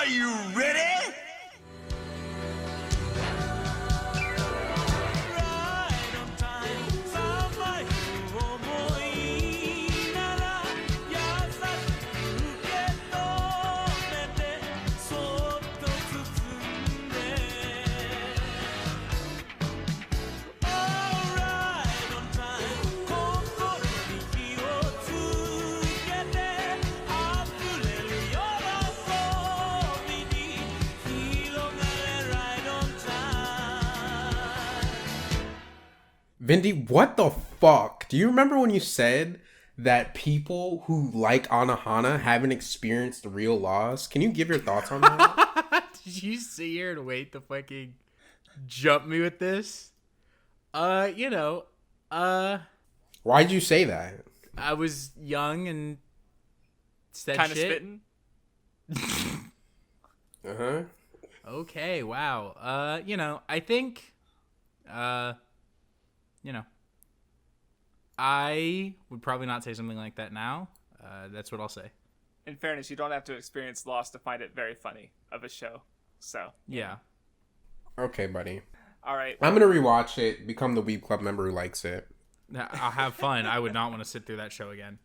you ready? Vindy, what the fuck? Do you remember when you said that people who like Anohana haven't experienced the real loss? Can you give your thoughts on that? Did you sit here and wait to fucking jump me with this? Why'd you say that? I was young and said Kind of shit. spitting. Uh-huh. Okay, wow. I think, I would probably not say something like that now. That's what I'll say. In fairness, you don't have to experience Lost to find it very funny of a show. So. Yeah. Okay, buddy. All right. I'm gonna rewatch it, become the Weeb Club member who likes it. I'll have fun. I would not want to sit through that show again.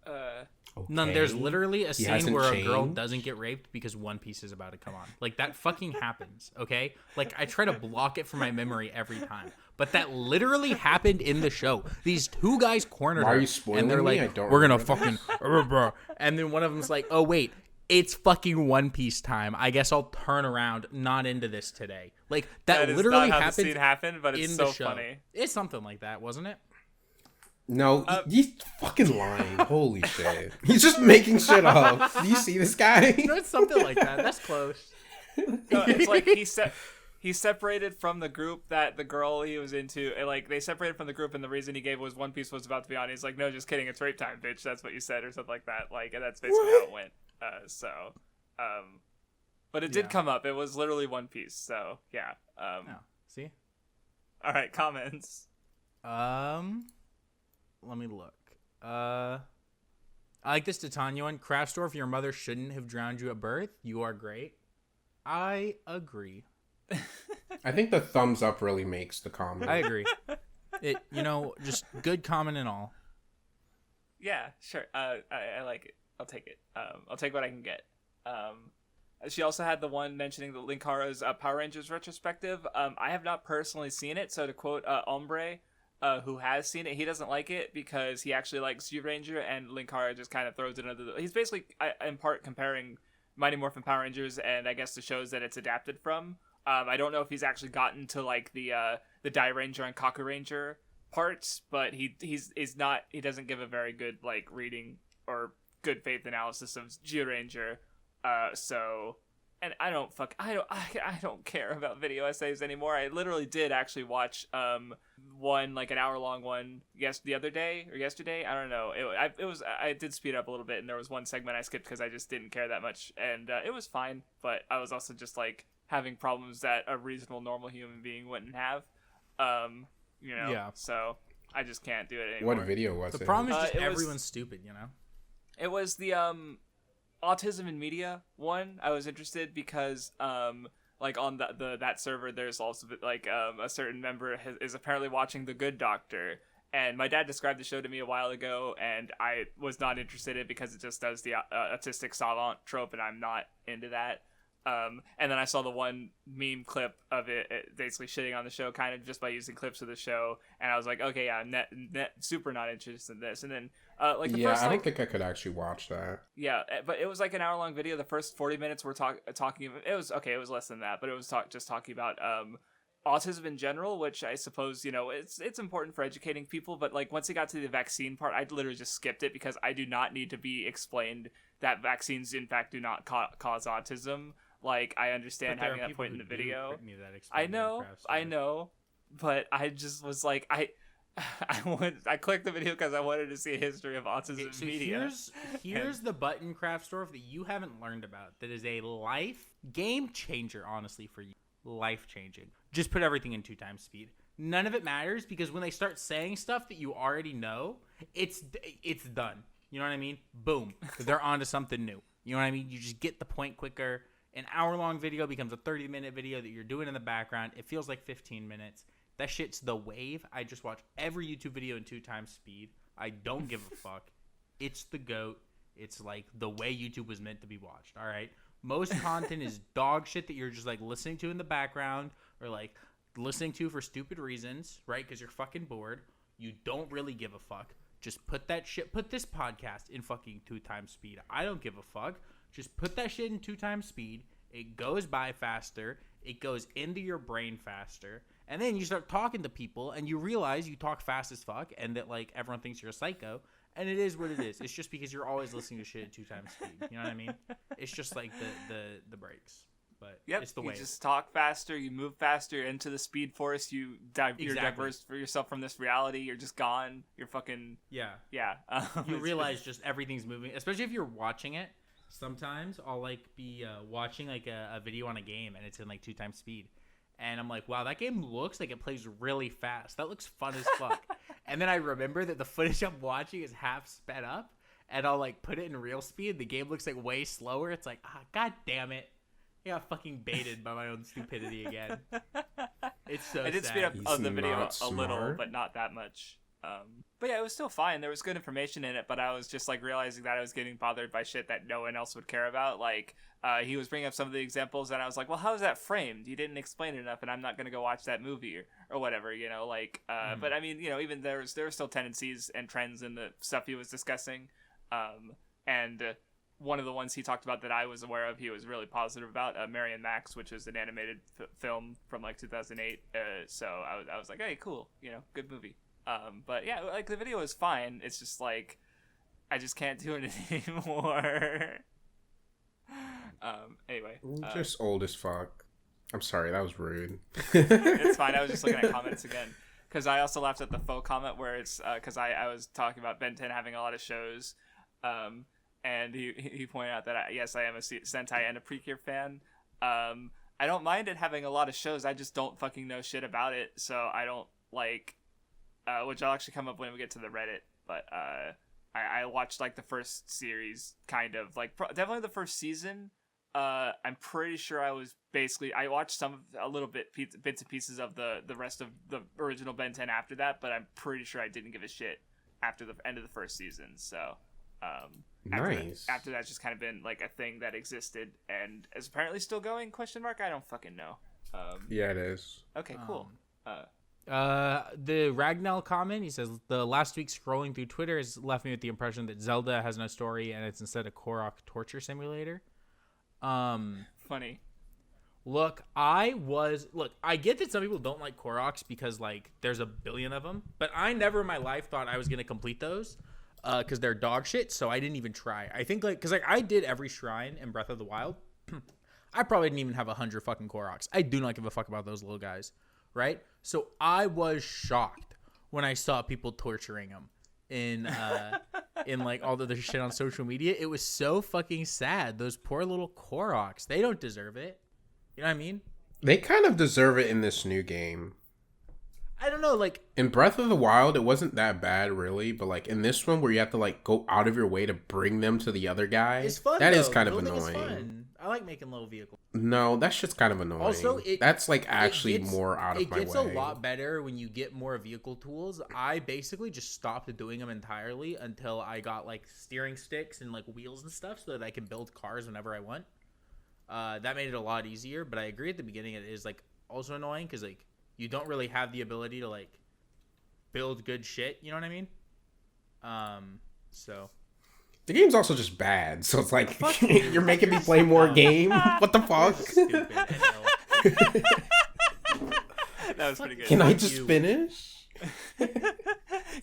Okay. None. There's literally a He scene hasn't where a girl changed? doesn't get raped because One Piece is about to come on. Like, that fucking happens, okay? Like, I try to block it from my memory every time. But that literally happened in the show. These two guys cornered Why her. are you spoiling and they're me? like, I don't we're gonna remember fucking... And then one of them's like, oh, wait. It's fucking One Piece time. I guess I'll turn around. Not into this today. Like, that is literally not how happened the scene happened, but it's in so the show. funny. It's something like that, wasn't it? No, he's fucking lying. Holy shit. He's just making shit up. Do you see this guy? No, it's something like that. That's close. No, it's like he separated from the group that the girl he was into. And, like, they separated from the group, and the reason he gave was One Piece was about to be on. He's like, no, just kidding. It's rape time, bitch. That's what you said, or something like that. Like, and that's basically how it went. But it did come up. It was literally One Piece. So yeah. See? All right. Comments. Let me look. I like this Titania one. Craftsdwarf, your mother shouldn't have drowned you at birth. You are great. I agree. I think the thumbs up really makes the comment. I agree. It, just good comment and all. Yeah, sure. I like it. I'll take it. I'll take what I can get. She also had the one mentioning the Linkara's Power Rangers retrospective. I have not personally seen it, so to quote Ombre, who has seen it, he doesn't like it because he actually likes Ranger, and Linkara just kind of throws it under the... He's basically, in part, comparing Mighty Morphin Power Rangers and I guess the shows that it's adapted from. I don't know if he's actually gotten to like the Die Ranger and Kaku Ranger parts, but he doesn't give a very good like reading or good faith analysis of Ranger. And I don't care about video essays anymore. I literally did actually watch one like an hour long one yesterday. I don't know. I did speed up a little bit, and there was one segment I skipped because I just didn't care that much, and it was fine. But I was also just like having problems that a reasonable normal human being wouldn't have. Yeah. So I just can't do it anymore. What video was it? The problem is just everyone's stupid, It was the autism in media one. I was interested because like on that server there's also like a certain member is apparently watching The Good Doctor, and my dad described the show to me a while ago, and I was not interested in it because it just does the autistic savant trope, and I'm not into that. And then I saw the one meme clip of it basically shitting on the show kind of just by using clips of the show, and I was like, okay, yeah, net super not interested in this. And then I don't think I could actually watch that. Yeah, but it was like an hour-long video. The first 40 minutes were talking about... It was okay, it was less than that, but it was just talking about autism in general, which I suppose, it's important for educating people, but like once it got to the vaccine part, I literally just skipped it because I do not need to be explained that vaccines in fact do not cause autism. Like, I understand having that point in the video. I know, but I just was like, I clicked the video because I wanted to see a history of autism in media. Here's the button, Craftsdwarf, that you haven't learned about. That is a game changer, honestly, for you. Life changing. Just put everything in 2 times speed. None of it matters because when they start saying stuff that you already know, it's done. You know what I mean? Boom. They're onto something new. You know what I mean? You just get the point quicker. An hour-long video becomes a 30-minute video that you're doing in the background. It feels like 15 minutes. That shit's the wave. I just watch every YouTube video in 2 times speed. I don't give a fuck. It's the GOAT. It's like the way YouTube was meant to be watched, all right? Most content is dog shit that you're just like listening to in the background or like listening to for stupid reasons, right? Because you're fucking bored. You don't really give a fuck. Just put this podcast in fucking 2 times speed. I don't give a fuck. Just put that shit in 2 times speed. It goes by faster. It goes into your brain faster. And then you start talking to people and you realize you talk fast as fuck and that like everyone thinks you're a psycho. And it is what it is. It's just because you're always listening to shit at 2 times speed. You know what I mean? It's just like the breaks. But it's the way. You just talk faster, you move faster into the speed force, you're diverse for yourself from this reality, you're just gone, you're fucking... Yeah. You realize just everything's moving, especially if you're watching it. Sometimes I'll like be watching like a video on a game and it's in like 2 times speed. And I'm like, wow, that game looks like it plays really fast. That looks fun as fuck. And then I remember that the footage I'm watching is half sped up and I'll like put it in real speed. The game looks like way slower. It's like, god damn it. I got fucking baited by my own stupidity again. It's so sad. I did speed up the video a little, but not that much. But yeah, it was still fine. There was good information in it, but I was just like realizing that I was getting bothered by shit that no one else would care about. Like, he was bringing up some of the examples, and I was like, well, how is that framed? You didn't explain it enough, and I'm not going to go watch that movie or whatever, you know, like, but I mean, you know, even there were still tendencies and trends in the stuff he was discussing. And one of the ones he talked about that I was aware of, he was really positive about, Mary and Max, which is an animated film from like 2008. So I was like, hey, cool, you know, good movie. But yeah, like the video is fine. It's just like, I just can't do it anymore. Anyway. Just old as fuck. I'm sorry, that was rude. It's fine. I was just looking at comments again. Because I also laughed at the faux comment where it's, because I was talking about Ben 10 having a lot of shows. And he pointed out that, yes, I am a Sentai and a Precure fan. I don't mind it having a lot of shows. I just don't fucking know shit about it. So I don't like, which I'll actually come up when we get to the Reddit. But I watched like the first series, kind of like definitely the first season. I'm pretty sure I watched a little bit bits and pieces of the rest of the original Ben 10 after that, but I'm pretty sure I didn't give a shit after the end of the first season. So nice. After that's just kind of been like a thing that existed and is apparently still going? ? I don't fucking know. Yeah, it is. Okay, cool. The Ragnell comment, he says, the last week scrolling through Twitter has left me with the impression that Zelda has no story and it's instead a Korok torture simulator. Funny. Look, I get that some people don't like Koroks because like there's a billion of them, but I never in my life thought I was going to complete those because they're dog shit, so I didn't even try. I think like, because like I did every shrine in Breath of the Wild. I probably didn't even have 100 fucking Koroks. I do not give a fuck about those little guys, right? So I was shocked when I saw people torturing them in like all the other shit on social media. It was so fucking sad. Those poor little Koroks. They don't deserve it. You know what I mean? They kind of deserve it in this new game. I don't know, like... In Breath of the Wild, it wasn't that bad, really. But, like, in this one where you have to, like, go out of your way to bring them to the other guy... It's fun, That though. is kind of Building is annoying. fun. I like making little vehicles. No, that shit's kind of annoying. Also, that's, like, actually more out of my way. It gets a lot better when you get more vehicle tools. I basically just stopped doing them entirely until I got, like, steering sticks and, like, wheels and stuff so that I can build cars whenever I want. That made it a lot easier, but I agree at the beginning it is, like, also annoying because, like, you don't really have the ability to, like, build good shit, you know what I mean? So... The game's also just bad, so it's like, you're making me play more game? What the fuck? Stupid. That was pretty good. Can I just finish?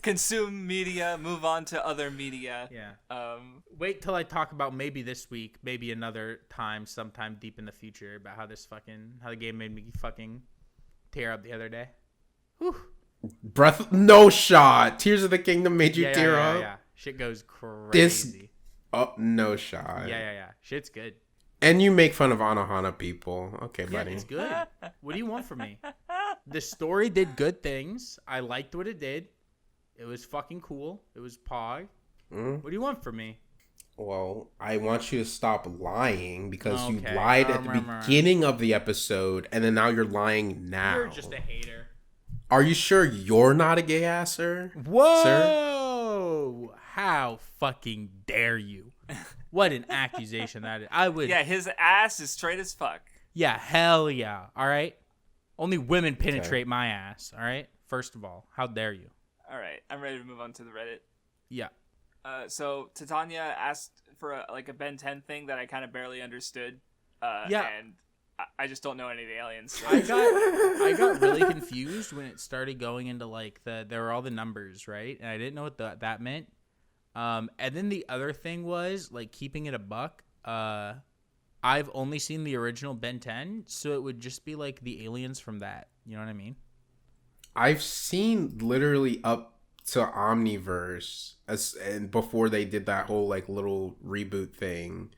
Consume media, move on to other media. Yeah. Wait till I talk about maybe this week, maybe another time, sometime deep in the future, about how the game made me fucking tear up the other day. Whew. No shot. Tears of the Kingdom made you tear up. Yeah. Shit goes crazy. No shot. Yeah. Shit's good. And you make fun of Anohana people. Okay, buddy. Yeah, it's good. What do you want from me? The story did good things. I liked what it did. It was fucking cool. It was Pog. What do you want from me? Well, I want you to stop lying because you Okay. lied at the beginning of the episode, and then now you're lying now. You're just a hater. Are you sure you're not a gay asser? Whoa! Sir? How fucking dare you? What an accusation that is. I would. Yeah, his ass is straight as fuck. Yeah, hell yeah. All right? Only women penetrate my ass, all right? First of all, how dare you? All right, I'm ready to move on to the Reddit. Yeah. So Titania asked for a Ben 10 thing that I kind of barely understood. Yeah. And I just don't know any of the aliens. So. I got really confused when it started going into like there were all the numbers, right? And I didn't know what that meant. And then the other thing was like keeping it a buck. I've only seen the original Ben 10, so it would just be like the aliens from that. You know what I mean? I've seen literally up to Omniverse and before they did that whole like little reboot thing.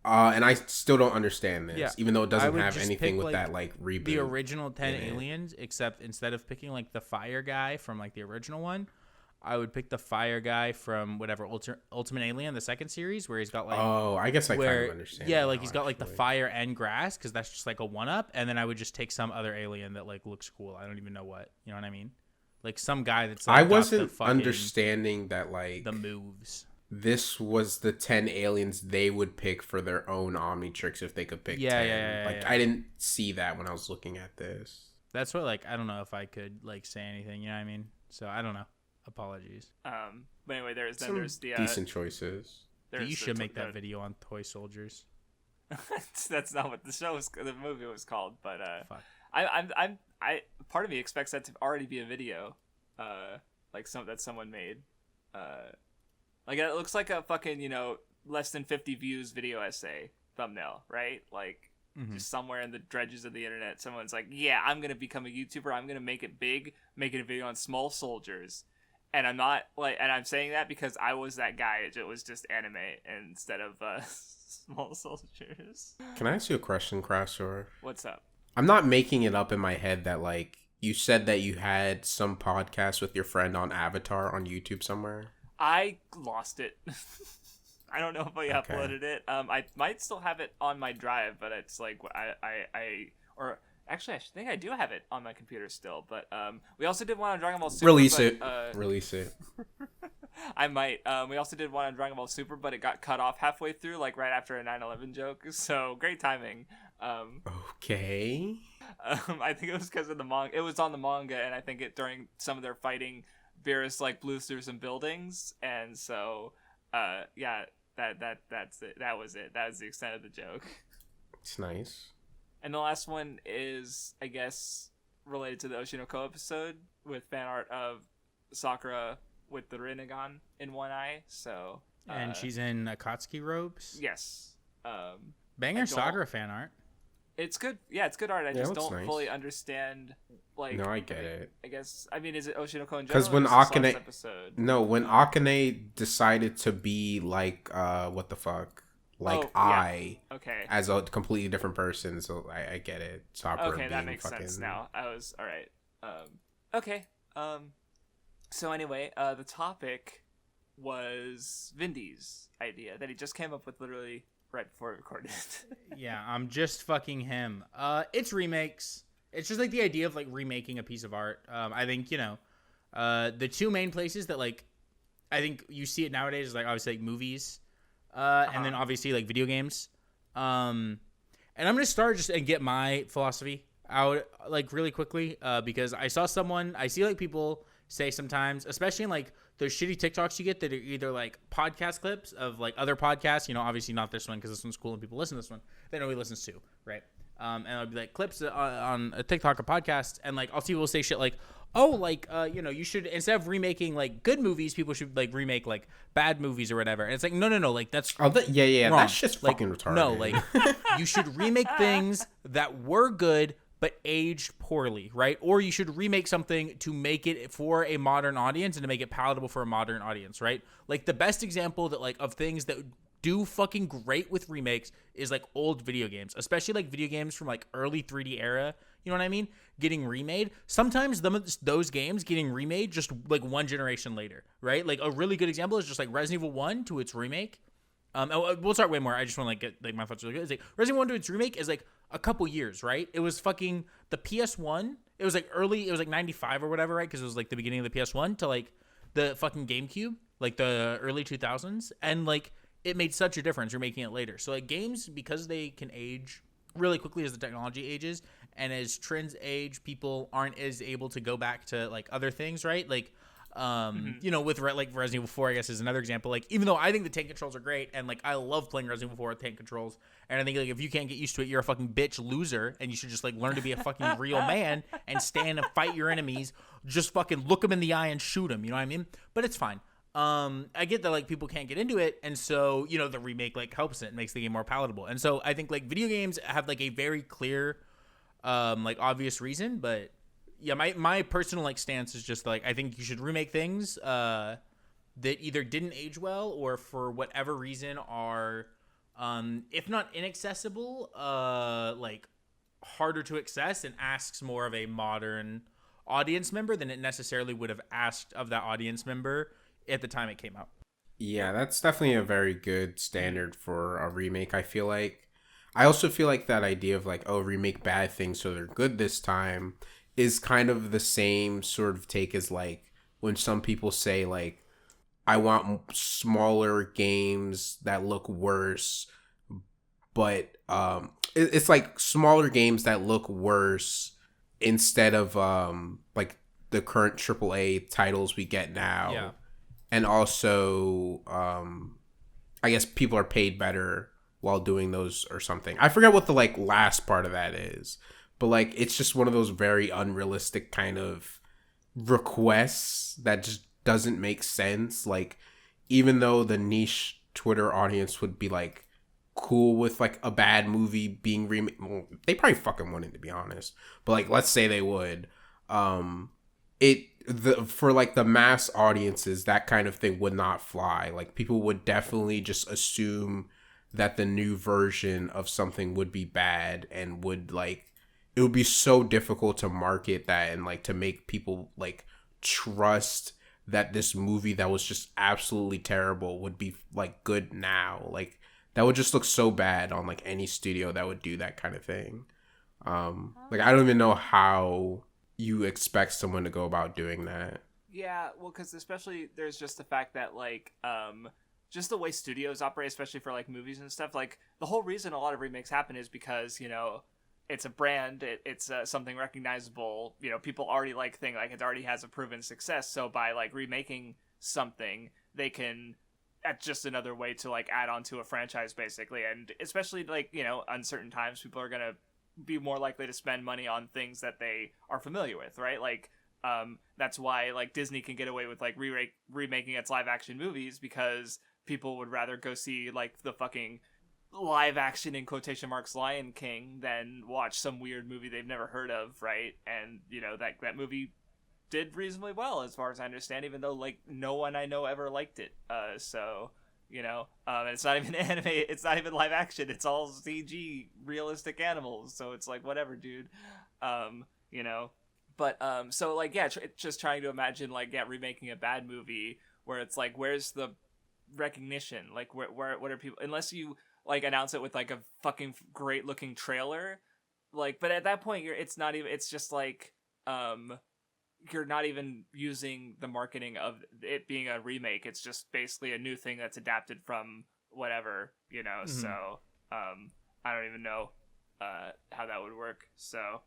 And I still don't understand this, even though it doesn't have anything with that like reboot. The original 10 aliens, except instead of picking like the fire guy from like the original one, I would pick the fire guy from whatever Ultimate Alien, the second series, where he's got like. Oh, I guess I kind of understand. Yeah, like he's got like the fire and grass, because that's just like a one up, and then I would just take some other alien that like looks cool. I don't even know what. You know what I mean? Like some guy that's. Like, I wasn't understanding that like the moves. This was the 10 aliens they would pick for their own Omnitrix if they could pick 10. I didn't see that when I was looking at this. That's what like I don't know if I could like say anything. You know what I mean? So I don't know. Apologies. But anyway, there's the decent choices. You should make that video on toy soldiers. That's not what the movie was called, but Fuck. I part of me expects that to already be a video, like that someone made, like it looks like a fucking less than 50 views video essay thumbnail, right? Like just somewhere in the dredges of the internet, someone's like, yeah, I'm gonna become a YouTuber, I'm gonna make it big, making a video on small soldiers. And I'm not and I'm saying that because I was that guy. It was just anime instead of small soldiers. Can I ask you a question, Craftsdwarf? What's up? I'm not making it up in my head that like you said that you had some podcast with your friend on Avatar on YouTube somewhere. I lost it. I don't know if I uploaded it. I might still have it on my drive, but it's like Actually, I think I do have it on my computer still, but we also did one on Dragon Ball Super. Release it. I might. We also did one on Dragon Ball Super, but it got cut off halfway through, like right after a 9/11 joke. So great timing. Okay. I think it was because of the manga. It was on the manga, and I think during some of their fighting, Beerus like blew through some buildings, and so yeah, that's it. That was it. That was the extent of the joke. It's nice. And the last one is, I guess, related to the Oshinoko episode with fan art of Sakura with the Rinnegan in one eye. So, and she's in Akatsuki robes. Yes. Banger Sakura fan art. It's good. Yeah, it's good art. I just don't nice. fully understand. Like, no, I get it. I guess. I mean, is it Oshinoko in general? Because when Akane decided to be like, what the fuck. Like okay, as a completely different person, so I get it. Sakura okay, that makes fucking... sense now. I was all right. Okay. So anyway, the topic was Vindy's idea that he just came up with literally right before we recorded. Yeah, I'm just fucking him. It's remakes. It's just like the idea of like remaking a piece of art. I think the two main places that like I think you see it nowadays is like obviously like movies. And then obviously like video games. And I'm going to start just and get my philosophy out like really quickly, because I see like people say sometimes, especially in like those shitty TikToks you get that are either like podcast clips of like other podcasts, obviously not this one because this one's cool and people listen to this one. They know he listens to, right? And it'll be like clips on a TikTok or podcast, and like I'll see people say shit like, oh, like you should, instead of remaking like good movies, people should like remake like bad movies or whatever. And it's like no, like that's wrong. That's just like, fucking retarded. No, like you should remake things that were good but aged poorly, right? Or you should remake something to make it for a modern audience and to make it palatable for a modern audience, right? Like the best example that like of things that do fucking great with remakes is like old video games, especially like video games from like early 3D era. You know what I mean? Getting remade. Sometimes those games getting remade just like one generation later, right? Like a really good example is just like Resident Evil 1 to its remake. We'll start way more. I just want to like get like my thoughts really good. It's like Resident Evil 1 to its remake is like a couple years, right? It was fucking the PS1. It was like early. It was like 95 or whatever, right? Because it was like the beginning of the PS1 to like the fucking GameCube, like the early 2000s, and like it made such a difference. You're making it later, so like games, because they can age really quickly as the technology ages and as trends age, people aren't as able to go back to like other things, right? Like you know, with like Resident Evil 4, I guess is another example. Like, even though I think the tank controls are great, and like I love playing Resident Evil 4 with tank controls, and I think like if you can't get used to it, you're a fucking bitch loser, and you should just like learn to be a fucking real man and stand and fight your enemies. Just fucking look them in the eye and shoot them. You know what I mean? But it's fine. I get that like people can't get into it, and so you know the remake like helps it and makes the game more palatable. And so I think like video games have like a very clear, like obvious reason, but yeah, my personal like stance is just like I think you should remake things that either didn't age well or for whatever reason are, if not inaccessible, like harder to access and asks more of a modern audience member than it necessarily would have asked of that audience member at the time it came out. Yeah, that's definitely a very good standard for a remake. I also feel like that idea of like, oh, remake bad things so they're good this time is kind of the same sort of take as like when some people say like, I want smaller games that look worse, but it's like smaller games that look worse instead of like the current AAA titles we get now. Yeah. And also I guess people are paid better while doing those or something. I forget what the like last part of that is, but like it's just one of those very unrealistic kind of requests that just doesn't make sense. Like, even though the niche Twitter audience would be like cool with like a bad movie being remade, well, they probably fucking wouldn't, to be honest, but like let's say they would, for like the mass audiences, that kind of thing would not fly. Like, people would definitely just assume that the new version of something would be bad, and would like, it would be so difficult to market that and like to make people like trust that this movie that was just absolutely terrible would be like good now. Like, that would just look so bad on like any studio that would do that kind of thing. Like, I don't even know how you expect someone to go about doing that. Yeah, well, because especially there's just the fact that like just the way studios operate, especially for like movies and stuff, like the whole reason a lot of remakes happen is because, you know, it's a brand, it's something recognizable, you know, people already like thing, like it already has a proven success, so by like remaking something, they can, that's just another way to like add on to a franchise basically. And especially like, you know, uncertain times, people are gonna be more likely to spend money on things that they are familiar with, right? Like that's why like Disney can get away with like remaking its live action movies, because people would rather go see like the fucking live action in quotation marks Lion King than watch some weird movie they've never heard of, right? And you know, that movie did reasonably well as far as I understand, even though like no one I know ever liked it. So you know, and it's not even anime, it's not even live action, it's all CG realistic animals, so it's like whatever, dude. You know, but so like yeah, just trying to imagine like remaking a bad movie where it's like, where's the recognition? Like where what are people, unless you like announce it with like a fucking great looking trailer, like, but at that point it's not even, it's just like you're not even using the marketing of it being a remake, it's just basically a new thing that's adapted from whatever, you know. Mm-hmm. So I don't even know how that would work. So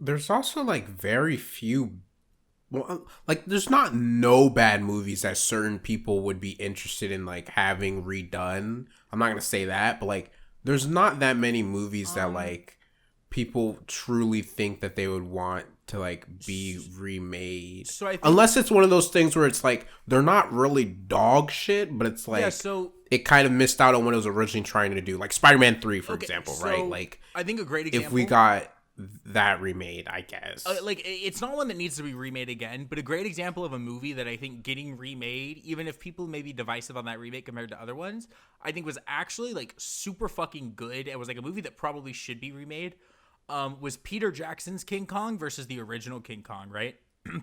there's also like very few, well, like there's not no bad movies that certain people would be interested in like having redone. I'm not gonna say that, but like there's not that many movies that like people truly think that they would want to like be remade. So unless it's one of those things where it's like they're not really dog shit, but it's like, yeah, so it kind of missed out on what it was originally trying to do, like Spider-Man 3 for example, so right? Like, I think a great example, if we got that remade, I guess like it's not one that needs to be remade again, but a great example of a movie that I think getting remade, even if people may be divisive on that remake compared to other ones, I think was actually like super fucking good. It was like a movie that probably should be remade. Was Peter Jackson's King Kong versus the original King Kong, right? Okay.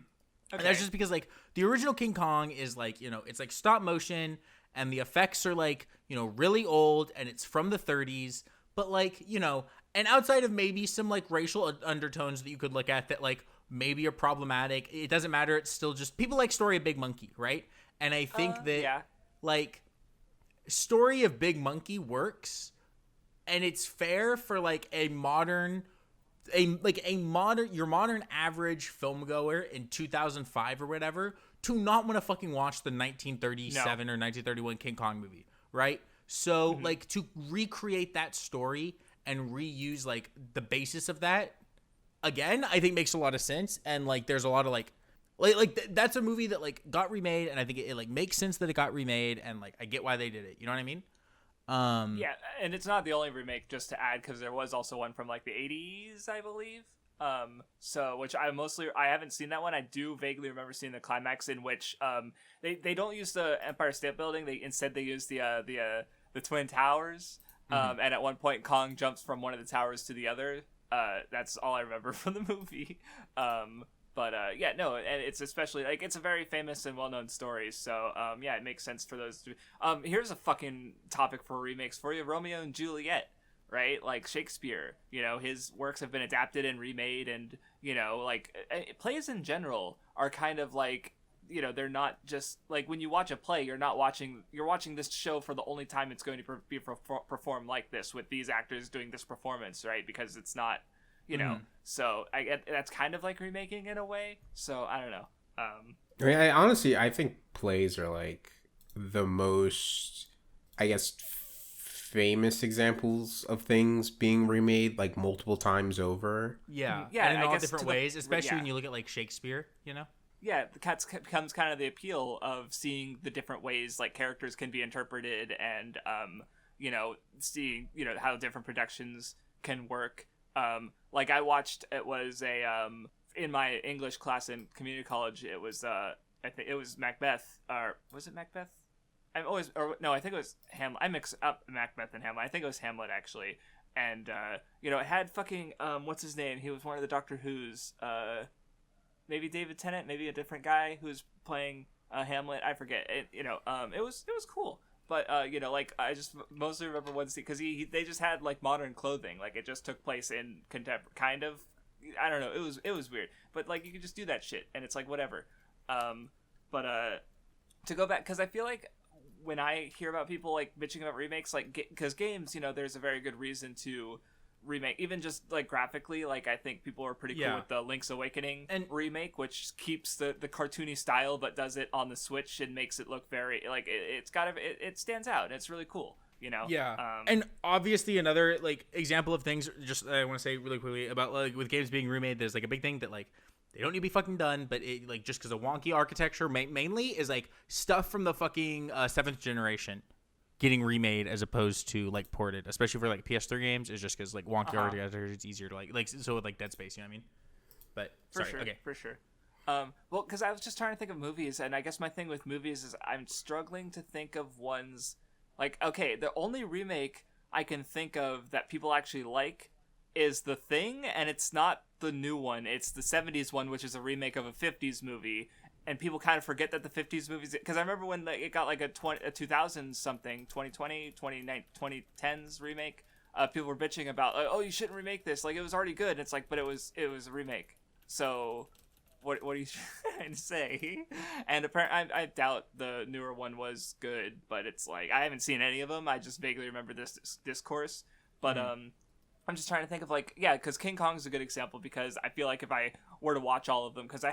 And that's just because like the original King Kong is like, you know, it's like stop motion, and the effects are like, you know, really old and it's from the 30s, but like, you know, and outside of maybe some like racial undertones that you could look at that like maybe are problematic, it doesn't matter. It's still just people like Story of Big Monkey, right? And I think that like Story of Big Monkey works, and it's fair for like your modern average film goer in 2005 or whatever to not want to fucking watch the 1937 or 1931 King Kong movie, right? So like to recreate that story and reuse like the basis of that again, I think makes a lot of sense. And like there's a lot of like that's a movie that like got remade, and I think it like makes sense that it got remade, and like I get why they did it. You know what I mean? Yeah, and it's not the only remake, just to add, because there was also one from like the 80s, I believe. So which I haven't seen that one. I do vaguely remember seeing the climax in which they don't use the Empire State Building. They use the Twin Towers. And at one point Kong jumps from one of the towers to the other. That's all I remember from the movie. But yeah, no, and it's especially like it's a very famous and well-known story. So yeah, it makes sense for those to. Here's a fucking topic for remakes for you: Romeo and Juliet, right? Like Shakespeare, you know, his works have been adapted and remade, and you know, like plays in general are kind of like, you know, they're not just like when you watch a play, you're watching this show for the only time it's going to be performed like this with these actors doing this performance, right? Because it's not. You know, so that's kind of like remaking in a way. So I don't know. I mean, I think plays are like the most, I guess, famous examples of things being remade like multiple times over. Yeah, and in all different ways, especially when you look at like Shakespeare. You know. Yeah, that becomes kind of the appeal of seeing the different ways like characters can be interpreted, and you know, seeing, you know, how different productions can work. Like I watched, it was a in my English class in community college, it was I think it was Macbeth, or was it Macbeth? I think it was Hamlet. I mix up Macbeth and Hamlet. I think it was Hamlet actually. And you know, it had fucking what's his name? He was one of the Doctor Who's maybe David Tennant, maybe a different guy who's playing Hamlet. I forget. It was cool. But you know, like I just mostly remember one scene because they just had like modern clothing, like it just took place in kind of, I don't know, it was weird, but like you could just do that shit and it's like whatever. But to go back, because I feel like when I hear about people like bitching about remakes, like because games, you know, there's a very good reason to remake, even just like graphically. Like I think people are pretty cool with the Link's Awakening remake, which keeps the cartoony style but does it on the Switch and makes it look very like it stands out and it's really cool, you know. And obviously another like example of things, just I want to say really quickly about like with games being remade, there's like a big thing that like they don't need to be fucking done, but it like just because of wonky architecture mainly is like stuff from the fucking 7th generation getting remade as opposed to like ported, especially for like PS3 games, is just because like wonky architecture, it's easier to like so with like Dead Space, you know what I mean? But for sure. Well, because I was just trying to think of movies, and I guess my thing with movies is I'm struggling to think of ones like, okay, the only remake I can think of that people actually like is The Thing, and it's not the new one, it's the 70s one, which is a remake of a 50s movie. And people kind of forget that the 50s movies, because I remember when it got like a 2000 something, 2020, 2010s remake, people were bitching about, oh, you shouldn't remake this, like it was already good. And it's like, but it was a remake. So what are you trying to say? And apparently, I doubt the newer one was good, but it's like I haven't seen any of them. I just vaguely remember this discourse, but I'm just trying to think of like, yeah, because King Kong is a good example, because I feel like if I were to watch all of them, because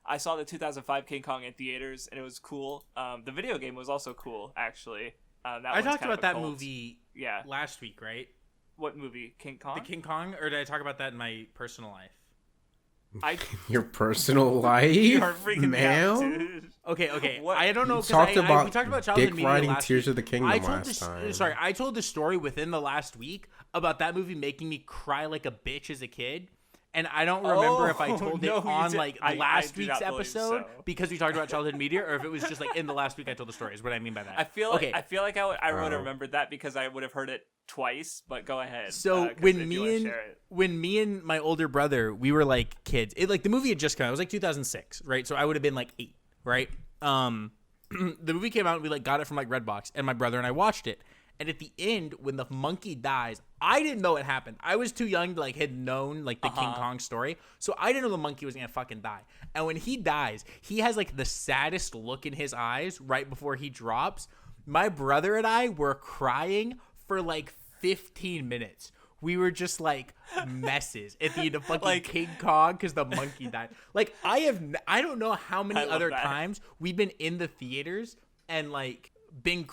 I saw the 2005 King Kong in theaters, and it was cool. The video game was also cool, actually. I talked about that movie last week, right? What movie? King Kong? The King Kong? Or did I talk about that in my personal life? Your personal life? You are freaking me out, dude. Okay. What? I don't know. We talked about childhood dick riding Tears of the Kingdom last time. Sorry, I told the story within the last week about that movie making me cry like a bitch as a kid. And I don't remember if I told it on like last week's episode because we talked about childhood media, or if it was just like in the last week I told the story. Is what I mean by that. I feel like I would have remembered that because I would have heard it twice. But go ahead. So when me and my older brother, we were like kids. The movie had just come out. It was like 2006, right? So I would have been like 8, right? the movie came out and we like got it from like Redbox, and my brother and I watched it. And at the end, when the monkey dies, I didn't know it happened. I was too young to like had known like the King Kong story, so I didn't know the monkey was gonna fucking die. And when he dies, he has like the saddest look in his eyes right before he drops. My brother and I were crying for like 15 minutes. We were just like messes at the end of fucking like, King Kong because the monkey died. Like I don't know how many other times we've been in the theaters and like been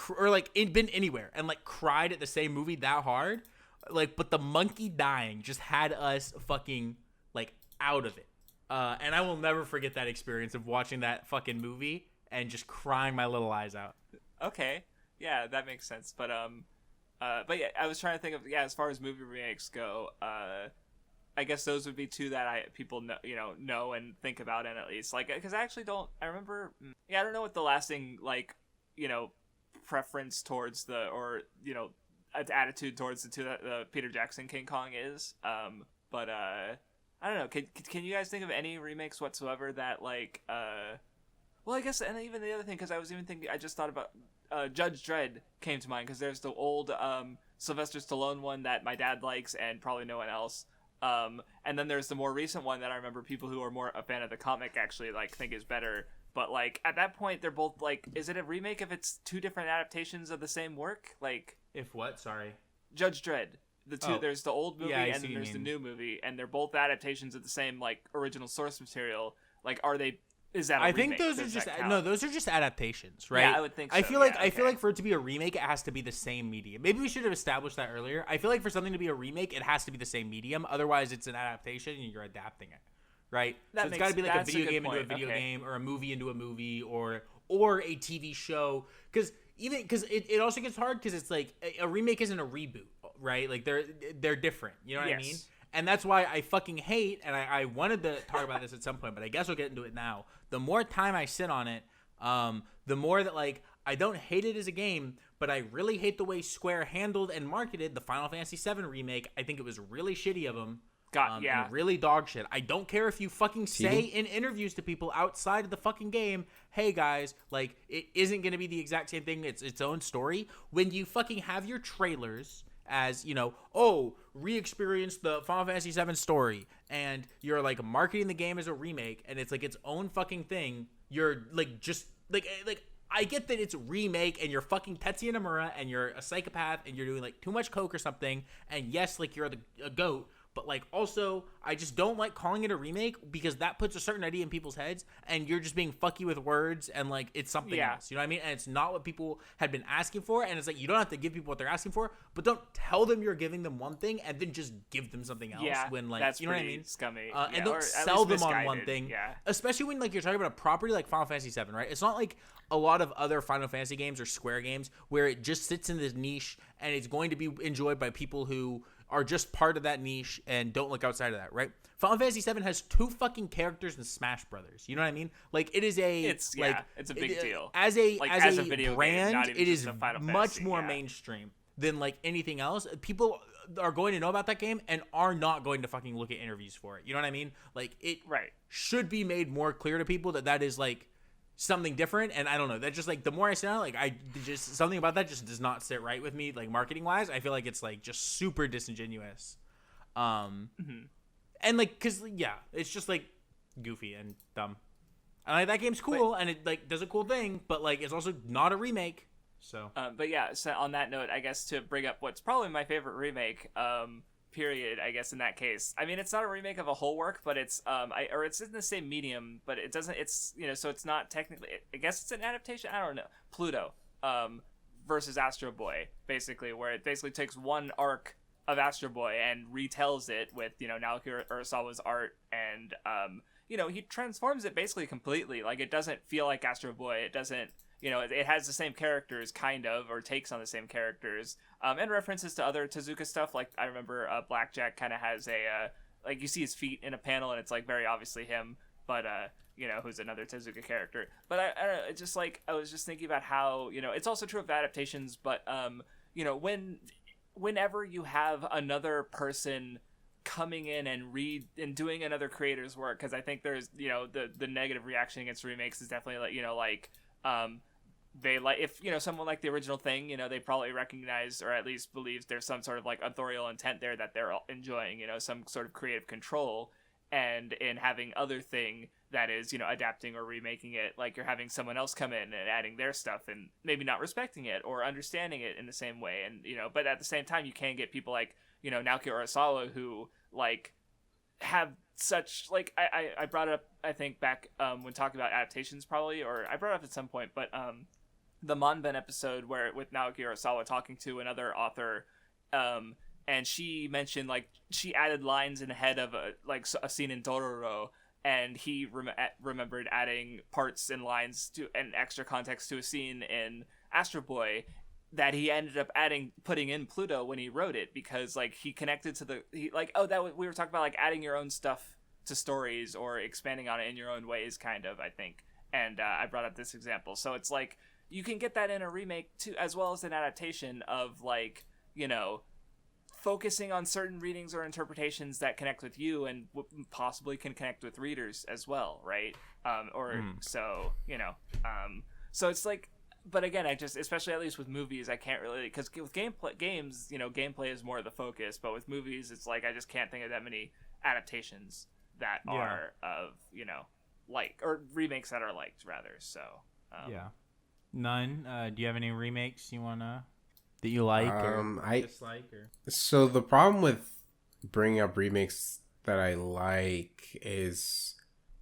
anywhere and like cried at the same movie that hard. Like, but the monkey dying just had us fucking like out of it. And I will never forget that experience of watching that fucking movie and just crying my little eyes out. Okay, yeah, that makes sense. But yeah, I was trying to think of as far as movie remakes go. I guess those would be two that people know and think about, and at least like because I actually don't. I remember. Yeah, I don't know what the lasting like preference towards attitude towards the Peter Jackson King Kong is. But I don't know. Can you guys think of any remakes whatsoever that like well, I guess, and even the other thing, because I was even thinking, I just thought about Judge Dredd came to mind, because there's the old Sylvester Stallone one that my dad likes and probably no one else. And then there's the more recent one that I remember people who are more a fan of the comic actually like think is better. But like at that point, they're both like, is it a remake if it's two different adaptations of the same work? Like if what? Sorry. Judge Dredd. The two, there's the old movie and then there's the new movie, and they're both adaptations of the same like original source material. Like, are they? Is that? I think those are just those are just adaptations, right? Yeah, I would think so. I feel like I feel like for it to be a remake, it has to be the same medium. Maybe we should have established that earlier. I feel like for something to be a remake, it has to be the same medium. Otherwise, it's an adaptation and you're adapting it, right? So it's got to be like a video game into a video game, or a movie into a movie, or a TV show. Because it also gets hard because it's like a remake isn't a reboot, right? Like they're different. You know what I mean? And that's why I fucking hate, and I wanted to talk about this at some point, but I guess we'll get into it now. The more time I sit on it, the more that, like, I don't hate it as a game, but I really hate the way Square handled and marketed the Final Fantasy VII Remake. I think it was really shitty of them. And really dog shit. I don't care if you fucking say in interviews to people outside of the fucking game, hey guys, like, it isn't going to be the exact same thing. It's its own story. When you fucking have your trailers as, re-experience the Final Fantasy VII story, and you're like marketing the game as a remake, and it's like its own fucking thing. You're like just like I get that it's a remake, and you're fucking Tetsuya Nomura, and you're a psychopath, and you're doing like too much coke or something, and yes, like you're a goat. But, like, also, I just don't like calling it a remake because that puts a certain idea in people's heads, and you're just being fucky with words, and, like, it's something else. You know what I mean? And it's not what people had been asking for, and it's like, you don't have to give people what they're asking for, but don't tell them you're giving them one thing and then just give them something else when, like, that's you know what I mean? Scummy. And don't sell them on one thing. Especially when, like, you're talking about a property like Final Fantasy VII, right? It's not like a lot of other Final Fantasy games or Square games where it just sits in this niche and it's going to be enjoyed by people who are just part of that niche and don't look outside of that, right? Final Fantasy VII has 2 fucking characters in Smash Brothers. You know what I mean? Like, it is it's a big deal. As a video brand, game, it is much more mainstream than like anything else. People are going to know about that game and are not going to fucking look at interviews for it. You know what I mean? Like, it should be made more clear to people that is like something different. And I don't know, that just like the more I sit on it, like something about that just does not sit right with me, like marketing wise. I feel like it's like just super disingenuous, and like because it's just like goofy and dumb. And like that game's cool and it like does a cool thing, but like it's also not a remake. So so on that note, I guess to bring up what's probably my favorite remake period, I guess in that case, I mean, it's not a remake of a whole work, but it's it's in the same medium, but it doesn't, it's so it's not technically, I guess it's an adaptation, I don't know. Pluto versus Astro Boy, basically, where it basically takes one arc of Astro Boy and retells it with Naoki Urasawa's art, and he transforms it basically completely. Like, it doesn't feel like Astro Boy, it doesn't, it has the same characters, kind of, or takes on the same characters, and references to other Tezuka stuff. Like, I remember Blackjack kind of has like, you see his feet in a panel, and it's, like, very obviously him, but, who's another Tezuka character. But I don't know, it's just, like, I was just thinking about how, it's also true of adaptations, but, whenever you have another person coming in and doing another creator's work, because I think there's, the negative reaction against remakes is definitely, like, they like, if someone like the original thing, they probably recognize, or at least believes there's some sort of like authorial intent there that they're enjoying, some sort of creative control. And in having other thing that is, adapting or remaking it, like you're having someone else come in and adding their stuff and maybe not respecting it or understanding it in the same way. And, but at the same time, you can get people like, Naoki Urasawa who like have such like, I brought it up, I think back when talking about adaptations probably, or I brought it up at some point, but the Monben episode where with Naoki Urasawa talking to another author, and she mentioned like she added lines in the head of a scene in Dororo, and he remembered adding parts and lines to and extra context to a scene in Astro Boy that he ended up putting in Pluto when he wrote it, because like he connected to we were talking about like adding your own stuff to stories or expanding on it in your own ways, kind of, I think. And I brought up this example, so it's like you can get that in a remake too, as well as an adaptation of like focusing on certain readings or interpretations that connect with you and possibly can connect with readers as well, right? So it's like, but again, I just, especially at least with movies, I can't really, because with games, gameplay is more of the focus, but with movies, it's like I just can't think of that many adaptations that are of, like, or remakes that are liked, rather, so. None. Do you have any remakes you want to... that you like or dislike? So the problem with bringing up remakes that I like is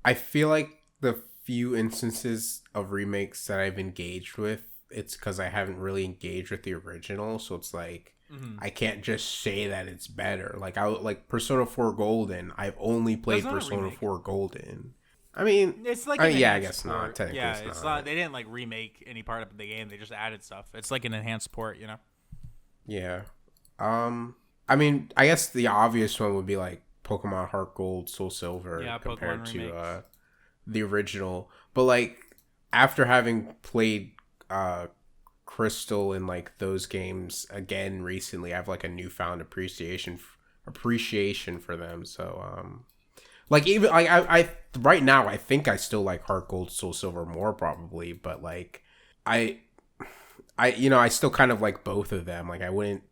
I feel like the few instances of remakes that I've engaged with, it's because I haven't really engaged with the original. So it's like, I can't just say that it's better. Like like Persona 4 Golden. I've only played Persona 4 Golden. I mean, it's like I guess port. Not. Technically, yeah, it's not. They didn't like remake any part of the game. They just added stuff. It's like an enhanced port, Yeah. I mean, I guess the obvious one would be like Pokemon Heart Gold, Soul Silver compared to the original. But like after having played Crystal and like those games again recently, I have like a newfound appreciation for them. So like even I right now I think I still like Heart Gold, Soul Silver more probably, but like I still kind of like both of them. Like I wouldn't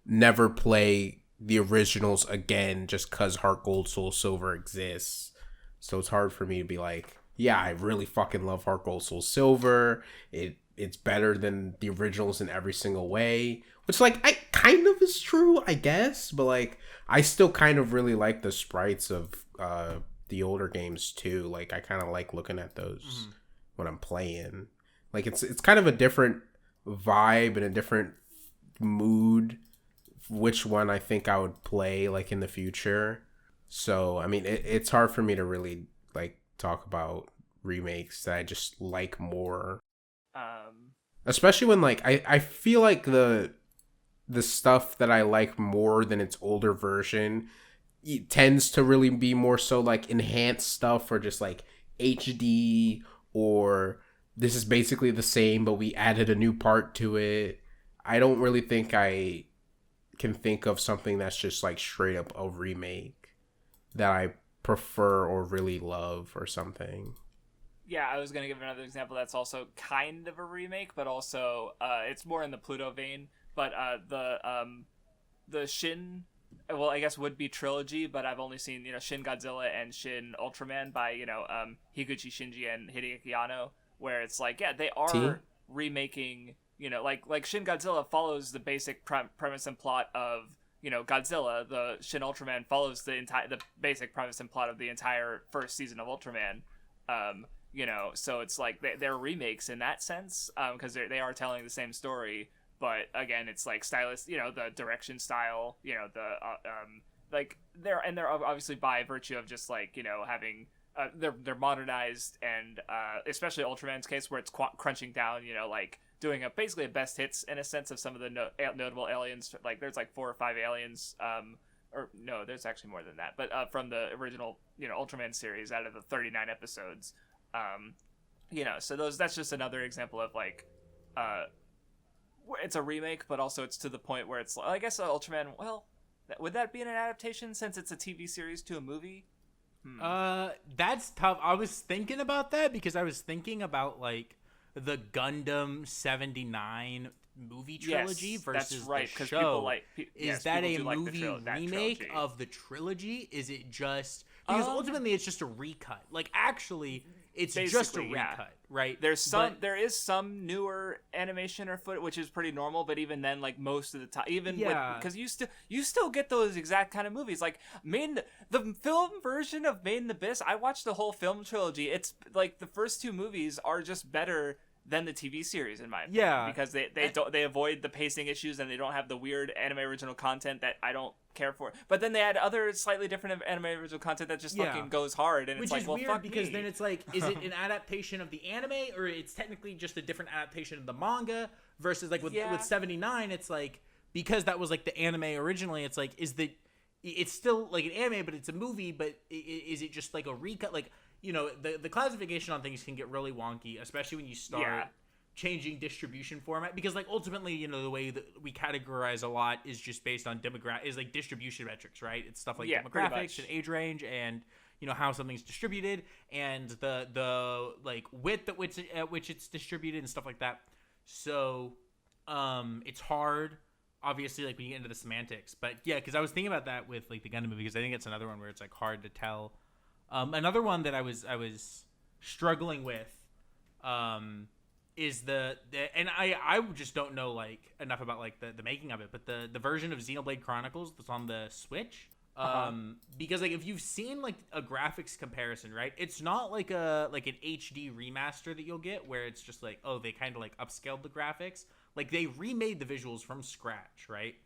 never play the originals again just because Heart Gold, Soul Silver exists. So it's hard for me to be like, yeah, I really fucking love Heart Gold, Soul Silver. It's better than the originals in every single way. Which like I kind of is true, I guess. But like I still kind of really like the sprites of the older games too. Like I kind of like looking at those when I'm playing. Like it's kind of a different vibe and a different mood, which one I think I would play like in the future. So I mean it's hard for me to really like talk about remakes that I just like more, especially when like I feel like the stuff that I like more than its older version, it tends to really be more so like enhanced stuff or just like HD, or this is basically the same, but we added a new part to it. I don't really think I can think of something that's just like straight up a remake that I prefer or really love or something. Yeah, I was going to give another example that's also kind of a remake, but also it's more in the Pluto vein. But the Shin, well, I guess would be trilogy, but I've only seen, Shin Godzilla and Shin Ultraman by, Higuchi Shinji and Hideaki Anno, where it's like, yeah, they are remaking, like Shin Godzilla follows the basic premise and plot of, Godzilla. The Shin Ultraman follows the basic premise and plot of the entire first season of Ultraman. So it's like they're remakes in that sense, because they are telling the same story, but again, it's like stylist, the direction style, they're obviously by virtue of just like, having they're modernized, and especially Ultraman's case where it's crunching down, like doing basically a best hits in a sense of some of the notable aliens. Like there's like 4 or 5 aliens, or no, there's actually more than that, but from the original Ultraman series out of the 39 episodes. So that's just another example of like it's a remake, but also it's to the point where it's, I guess, Ultraman, well, would that be an adaptation since it's a TV series to a movie? That's tough. I was thinking about that because I was thinking about like the Gundam 79 movie trilogy versus that's right, the show. Is that a movie remake of the trilogy? Is it just because ultimately it's just a recut? Like actually, it's just a recut, right? There is some newer animation or footage, which is pretty normal, but even then, like most of the time, because you still get those exact kind of movies. Like the film version of Made in Abyss, I watched the whole film trilogy. It's like the first two movies are just better than the TV series in my opinion, because they avoid the pacing issues and they don't have the weird anime original content that I don't care for. But then they add other slightly different anime original content that just fucking goes hard, and which it's like, is well, weird fuck because me. then it's like, is it an adaptation of the anime or it's technically just a different adaptation of the manga versus like with 79? It's like because that was like the anime originally. It's like it's still like an anime, but it's a movie. But is it just like a recut? Like the classification on things can get really wonky, especially when you start changing distribution format, because like ultimately the way that we categorize a lot is just based on distribution metrics, right? It's stuff like demographics and age range and how something's distributed and the like width at which it's distributed and stuff like that. So it's hard obviously like when you get into the semantics, but because I was thinking about that with like the Gundam movie, because I think it's another one where it's like hard to tell. Another one that I was struggling with is and I just don't know like enough about like the making of it, but the version of Xenoblade Chronicles that's on the Switch, because like if you've seen like a graphics comparison, right, it's not like an HD remaster that you'll get where it's just like, oh, they kind of like upscaled the graphics. Like they remade the visuals from scratch, right,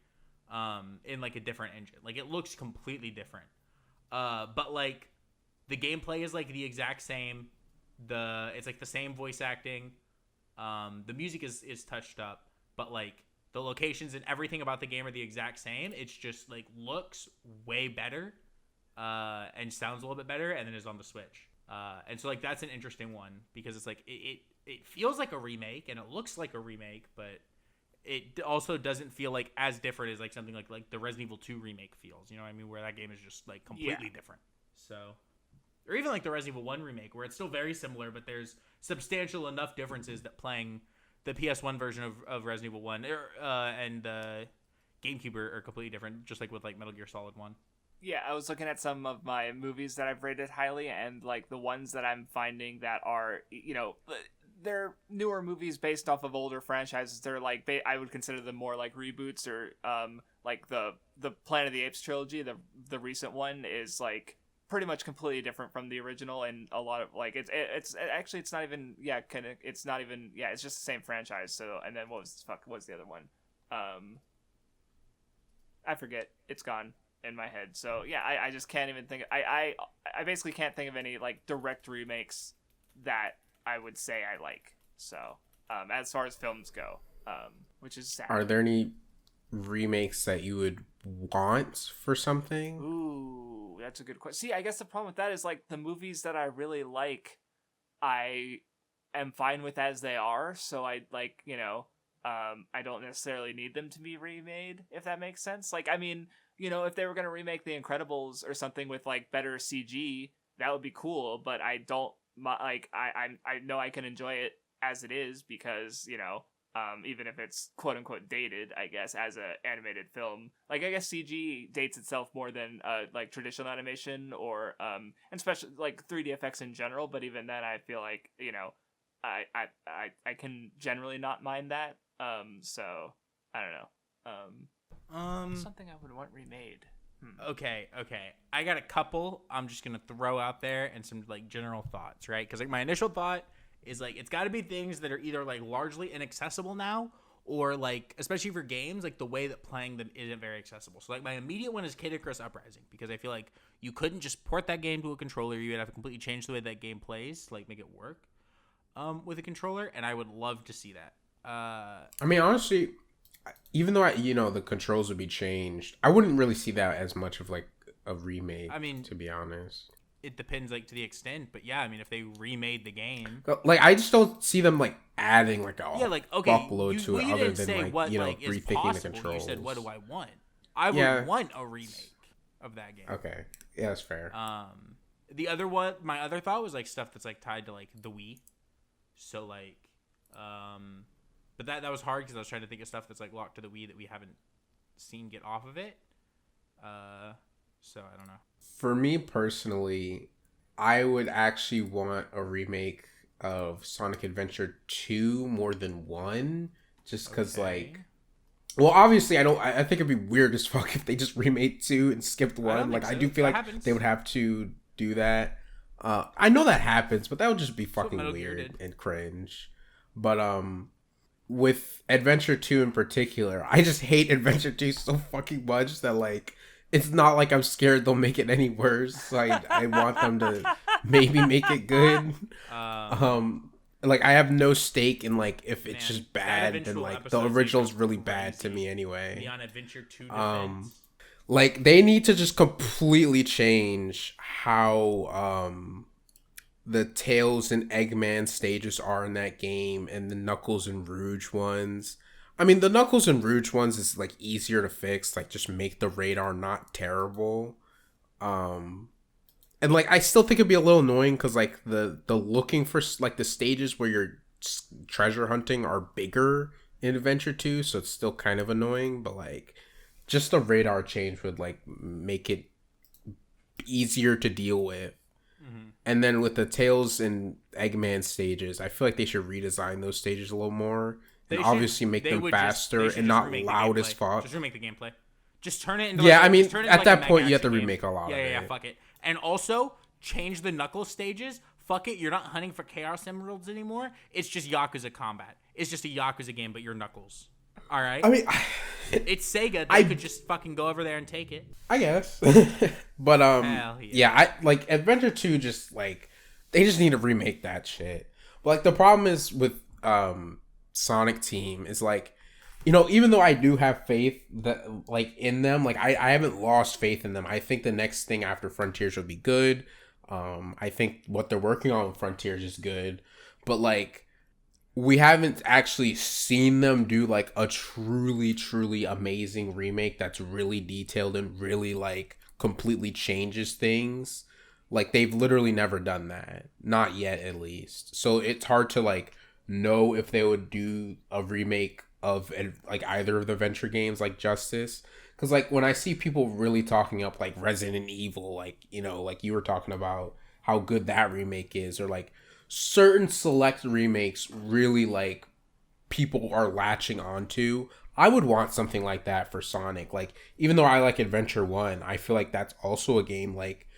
in like a different engine. Like it looks completely different, but like the gameplay is like the exact same. It's like the same voice acting. The music is touched up, but like the locations and everything about the game are the exact same. It's just like looks way better, and sounds a little bit better, and then is on the Switch. And so like that's an interesting one because it's like it feels like a remake and it looks like a remake, but it also doesn't feel like as different as like something like the Resident Evil 2 remake feels. You know what I mean? Where that game is just like completely different. So. Or even like the Resident Evil 1 remake, where it's still very similar, but there's substantial enough differences that playing the PS1 version of Resident Evil 1 and the GameCube are completely different, just like with like Metal Gear Solid 1. Yeah, I was looking at some of my movies that I've rated highly, and like the ones that I'm finding that are, they're newer movies based off of older franchises. They're like, I would consider them more like reboots, or like the Planet of the Apes trilogy, the recent one is like pretty much completely different from the original, and a lot of like it's not even it's just the same franchise. So, and then what was the other one? I forget. It's gone in my head. So yeah, I just can't even think. I basically can't think of any like direct remakes that I would say I like. So as far as films go, which is sad. Are there any remakes that you would want for something? Ooh, that's a good question. See, I guess the problem with that is like the movies that I really like, I am fine with as they are. So I like, I don't necessarily need them to be remade, if that makes sense. Like, I mean, if they were going to remake The Incredibles or something with like better CG, that would be cool. But I don't like, I know I can enjoy it as it is because, even if it's quote unquote dated, I guess, as a animated film, like I guess CG dates itself more than like traditional animation or and especially like 3D effects in general. But even then, I feel like I can generally not mind that. So I don't know. Something I would want remade. Okay. I got a couple. I'm just gonna throw out there and some like general thoughts, right? Because like my initial thought is like it's got to be things that are either like largely inaccessible now, or like especially for games, like the way that playing them isn't very accessible. So like my immediate one is Kid Icarus Uprising, because I feel like you couldn't just port that game to a controller. You would have to completely change the way that game plays to like make it work with a controller, and I would love to see that. I mean, honestly, even though the controls would be changed, I wouldn't really see that as much of like a remake. I mean, to be honest, it depends like to the extent, but yeah, I mean, if they remade the game, like I just don't see them like adding like a fuckload to it other than like rethinking the controls. You said, what do I want? I would want a remake of that game. Okay, yeah, that's fair. The other one, my other thought was like stuff that's like tied to like the Wii, so like But that was hard because I was trying to think of stuff that's like locked to the Wii that we haven't seen get off of it. So I don't know. For me personally, I would actually want a remake of Sonic Adventure 2 more than 1, just because like, well, obviously I think it'd be weird as fuck if they just remade 2 and skipped 1. Like, I do feel like they would have to do that. I know that happens, but that would just be fucking weird and cringe. But with Adventure 2 in particular, I just hate Adventure 2 so fucking much that like, it's not like I'm scared they'll make it any worse. So I want them to maybe make it good. Like, I have no stake in like if it's just bad, then like the original's really bad to me anyway. Beyond Adventure 2 defense. Like, they need to just completely change how the Tails and Eggman stages are in that game, and the Knuckles and Rouge ones. I mean, the Knuckles and Rouge ones is like easier to fix. Like, just make the radar not terrible. And like, I still think it'd be a little annoying because like the looking for like the stages where you're treasure hunting are bigger in Adventure 2, so it's still kind of annoying. But like, just the radar change would like make it easier to deal with. Mm-hmm. And then with the Tails and Eggman stages, I feel like they should redesign those stages a little more. And obviously make them faster and not loud as fuck. Just remake the gameplay. Just turn it into I mean, at that point you have to remake a lot of it. Yeah, fuck it. And also, change the Knuckles stages. Fuck it, you're not hunting for Chaos Emeralds anymore. It's just Yakuza combat. It's just a Yakuza game, but you're Knuckles. Alright? I mean, it's Sega. They could just fucking go over there and take it. I guess. But, I like, Adventure 2 just, like, they just need to remake that shit. But, like, the problem is with, Sonic Team is like, you know, even though I do have faith that like in them, like I haven't lost faith in them. I think the next thing after Frontiers will be good. I think what they're working on with Frontiers is good, but like we haven't actually seen them do like a truly amazing remake that's really detailed and really like completely changes things. Like, they've literally never done that, not yet at least. So it's hard to like know if they would do a remake of like either of the Venture games like Justice, because like when I see people really talking up like Resident Evil, like, you know, like you were talking about how good that remake is, or like certain select remakes really like people are latching onto, I would want something like that for Sonic. Like, even though I like Adventure 1, I feel like that's also a game like,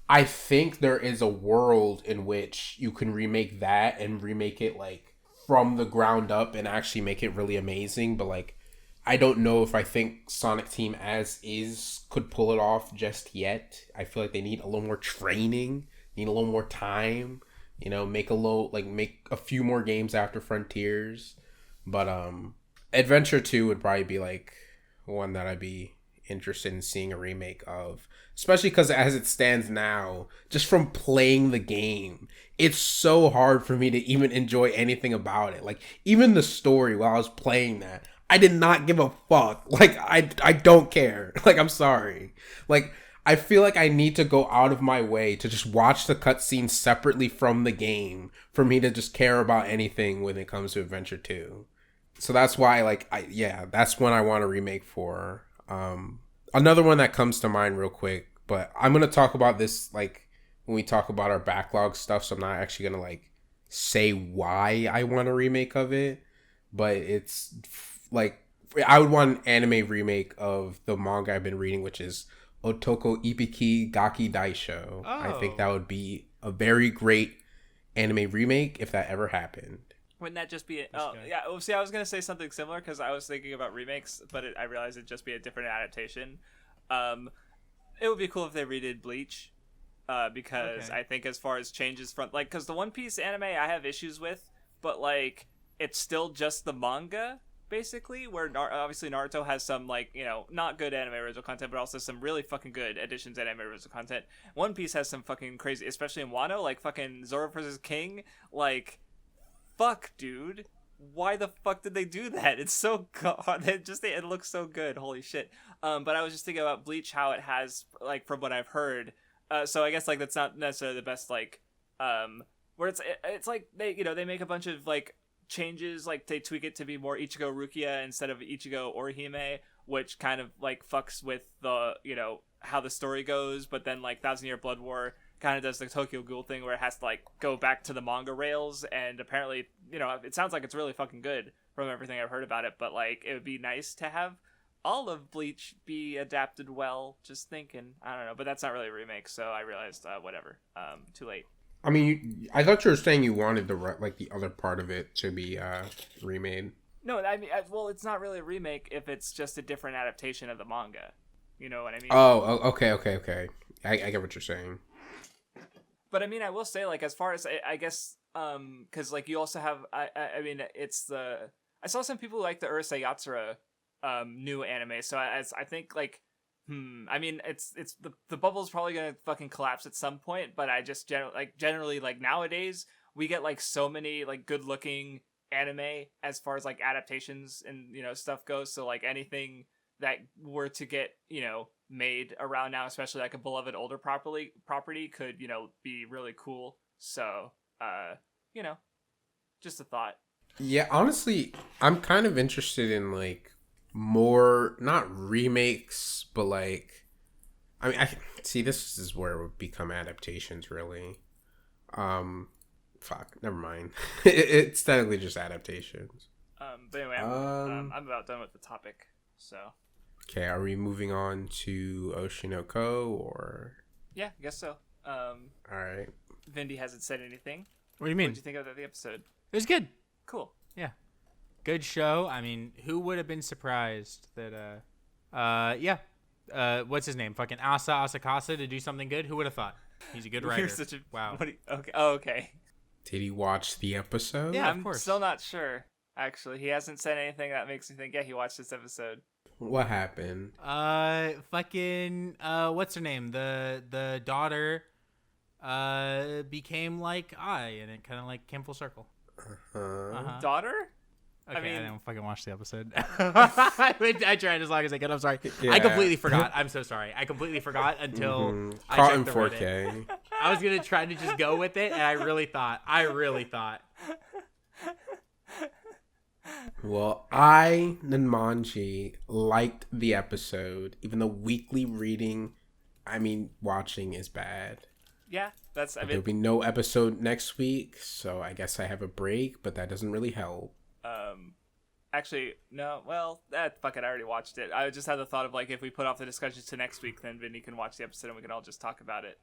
I think there is a world in which you can remake that and remake it like from the ground up and actually make it really amazing. But like, I don't know if I think Sonic Team as is could pull it off just yet. I feel like they need a little more training, need a little more time, you know, make a few more games after Frontiers. But Adventure 2 would probably be like one that I'd be interested in seeing a remake of, especially because as it stands now, just from playing the game, it's so hard for me to even enjoy anything about it. Like, even the story while I was playing that, I did not give a fuck. Like, I don't care. Like, I'm sorry. Like, I feel like I need to go out of my way to just watch the cutscenes separately from the game for me to just care about anything when it comes to Adventure 2. So that's why, like, that's one I want to remake for. Another one that comes to mind real quick, but I'm going to talk about this, like, when we talk about our backlog stuff, so I'm not actually going to, like, say why I want a remake of it, but it's, like, I would want an anime remake of the manga I've been reading, which is Otoko Ippiki Gaki Daishou. Oh. I think that would be a very great anime remake if that ever happened. Wouldn't that just be it? Oh, yeah. Well, see, I was going to say something similar because I was thinking about remakes, but I realized it'd just be a different adaptation. It would be cool if they redid Bleach, because I think as far as changes from, like, because the One Piece anime I have issues with, but, like, it's still just the manga, basically, where obviously Naruto has some, like, you know, not good anime original content, but also some really fucking good additions to anime original content. One Piece has some fucking crazy, especially in Wano, like, fucking Zoro vs. King, like, fuck, dude. Why the fuck did they do that? It's so god. It looks so good. Holy shit. But I was just thinking about Bleach, how it has, like, from what I've heard. So I guess, like, that's not necessarily the best, like, where it's like they, you know, they make a bunch of, like, changes, like they tweak it to be more Ichigo Rukia instead of Ichigo Orihime, which kind of like fucks with the, you know, how the story goes. But then like Thousand Year Blood War kind of does the Tokyo Ghoul thing where it has to like go back to the manga rails, and apparently, you know, it sounds like it's really fucking good from everything I've heard about it. But like, it would be nice to have all of Bleach be adapted well. Just thinking, I don't know, but that's not really a remake, so I realized whatever. Too late. I mean, I thought you were saying you wanted the other part of it to be remade. No, I mean, well, it's not really a remake if it's just a different adaptation of the manga. You know what I mean? Oh, okay. I get what you're saying. But I mean, I will say, like, as far as I guess, because like you also have, I mean, it's I saw some people like the Urusei Yatsura new anime, so I think like, I mean, it's the bubble's probably gonna fucking collapse at some point, but I just generally like nowadays we get like so many like good looking anime as far as like adaptations and, you know, stuff goes, so like anything that were to get, you know, made around now, especially like a beloved older property could, you know, be really cool. So you know, just a thought. Yeah, honestly, I'm kind of interested in like more, not remakes, but like, I mean, I see, this is where it would become adaptations really. Fuck, never mind. It's technically just adaptations. But anyway, I'm about done with the topic, so. Okay, are we moving on to Oshinoko, or? Yeah, I guess so. Alright. Vindy hasn't said anything. What do you mean? What did you think of the episode? It was good. Cool. Yeah. Good show. I mean, who would have been surprised that, what's his name? Fucking Asakasa to do something good? Who would have thought? He's a good writer. You're such a, wow. Okay. Oh, okay. Did he watch the episode? Yeah, of I'm course. still not sure, actually. He hasn't said anything that makes me think, yeah, he watched this episode. What happened? What's her name? The daughter, became like I, and it kind of like came full circle. Daughter? Okay, I mean, didn't fucking watch the episode. I tried as long as I could. I'm sorry. Yeah. I completely forgot. I'm so sorry. I completely forgot until I Caught checked in the 4K. Reddit. I was gonna try to just go with it, and I really thought. Well, Nunmanji, liked the episode, even though weekly reading, watching is bad. Yeah, There'll be no episode next week, so I guess I have a break, but that doesn't really help. Actually, no, well, fuck it, I already watched it. I just had the thought of, like, if we put off the discussions to next week, then Vinny can watch the episode and we can all just talk about it.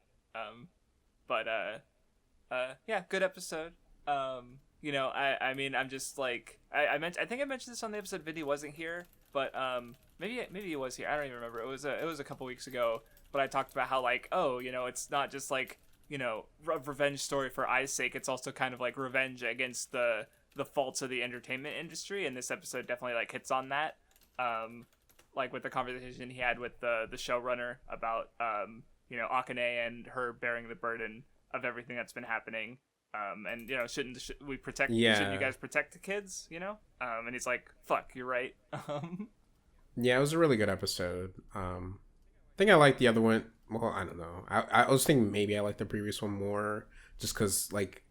Yeah, good episode. You know, I mean, I'm just, like, I think I mentioned this on the episode Vinny wasn't here, but, maybe he was here, I don't even remember. It was a couple weeks ago, but I talked about how, like, oh, you know, it's not just, like, you know, a revenge story for I's sake, it's also kind of, like, revenge against the faults of the entertainment industry, and this episode definitely like hits on that, like with the conversation he had with the showrunner about you know, Akane and her bearing the burden of everything that's been happening, and you know, shouldn't you guys protect the kids, you know, and he's like, fuck, you're right. Yeah, it was a really good episode. I think I liked the other one. Well, I don't know, I was thinking maybe I liked the previous one more just because, like,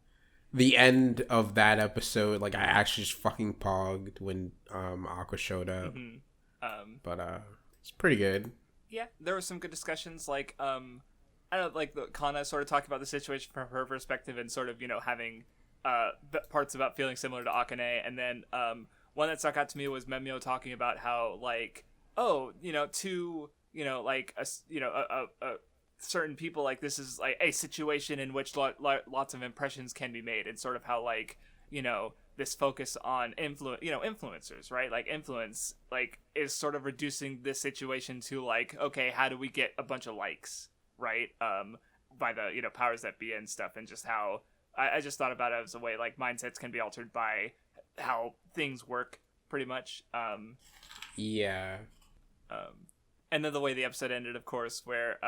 the end of that episode, like, I actually just fucking pogged when Aqua showed up. Mm-hmm. But it's pretty good. Yeah, there were some good discussions, like I don't know, like Kana sort of talked about the situation from her perspective and sort of, you know, having parts about feeling similar to Akane, and then one that stuck out to me was Memio talking about how, like, oh, you know, like a certain people, like, this is like a situation in which lots of impressions can be made, and sort of how, like, you know, this focus on influencers, right? Like, influence, like, is sort of reducing this situation to, like, okay, how do we get a bunch of likes, right? By the, you know, powers that be and stuff, and just how I just thought about it as a way, like, mindsets can be altered by how things work, pretty much. Yeah. And then the way the episode ended, of course, where,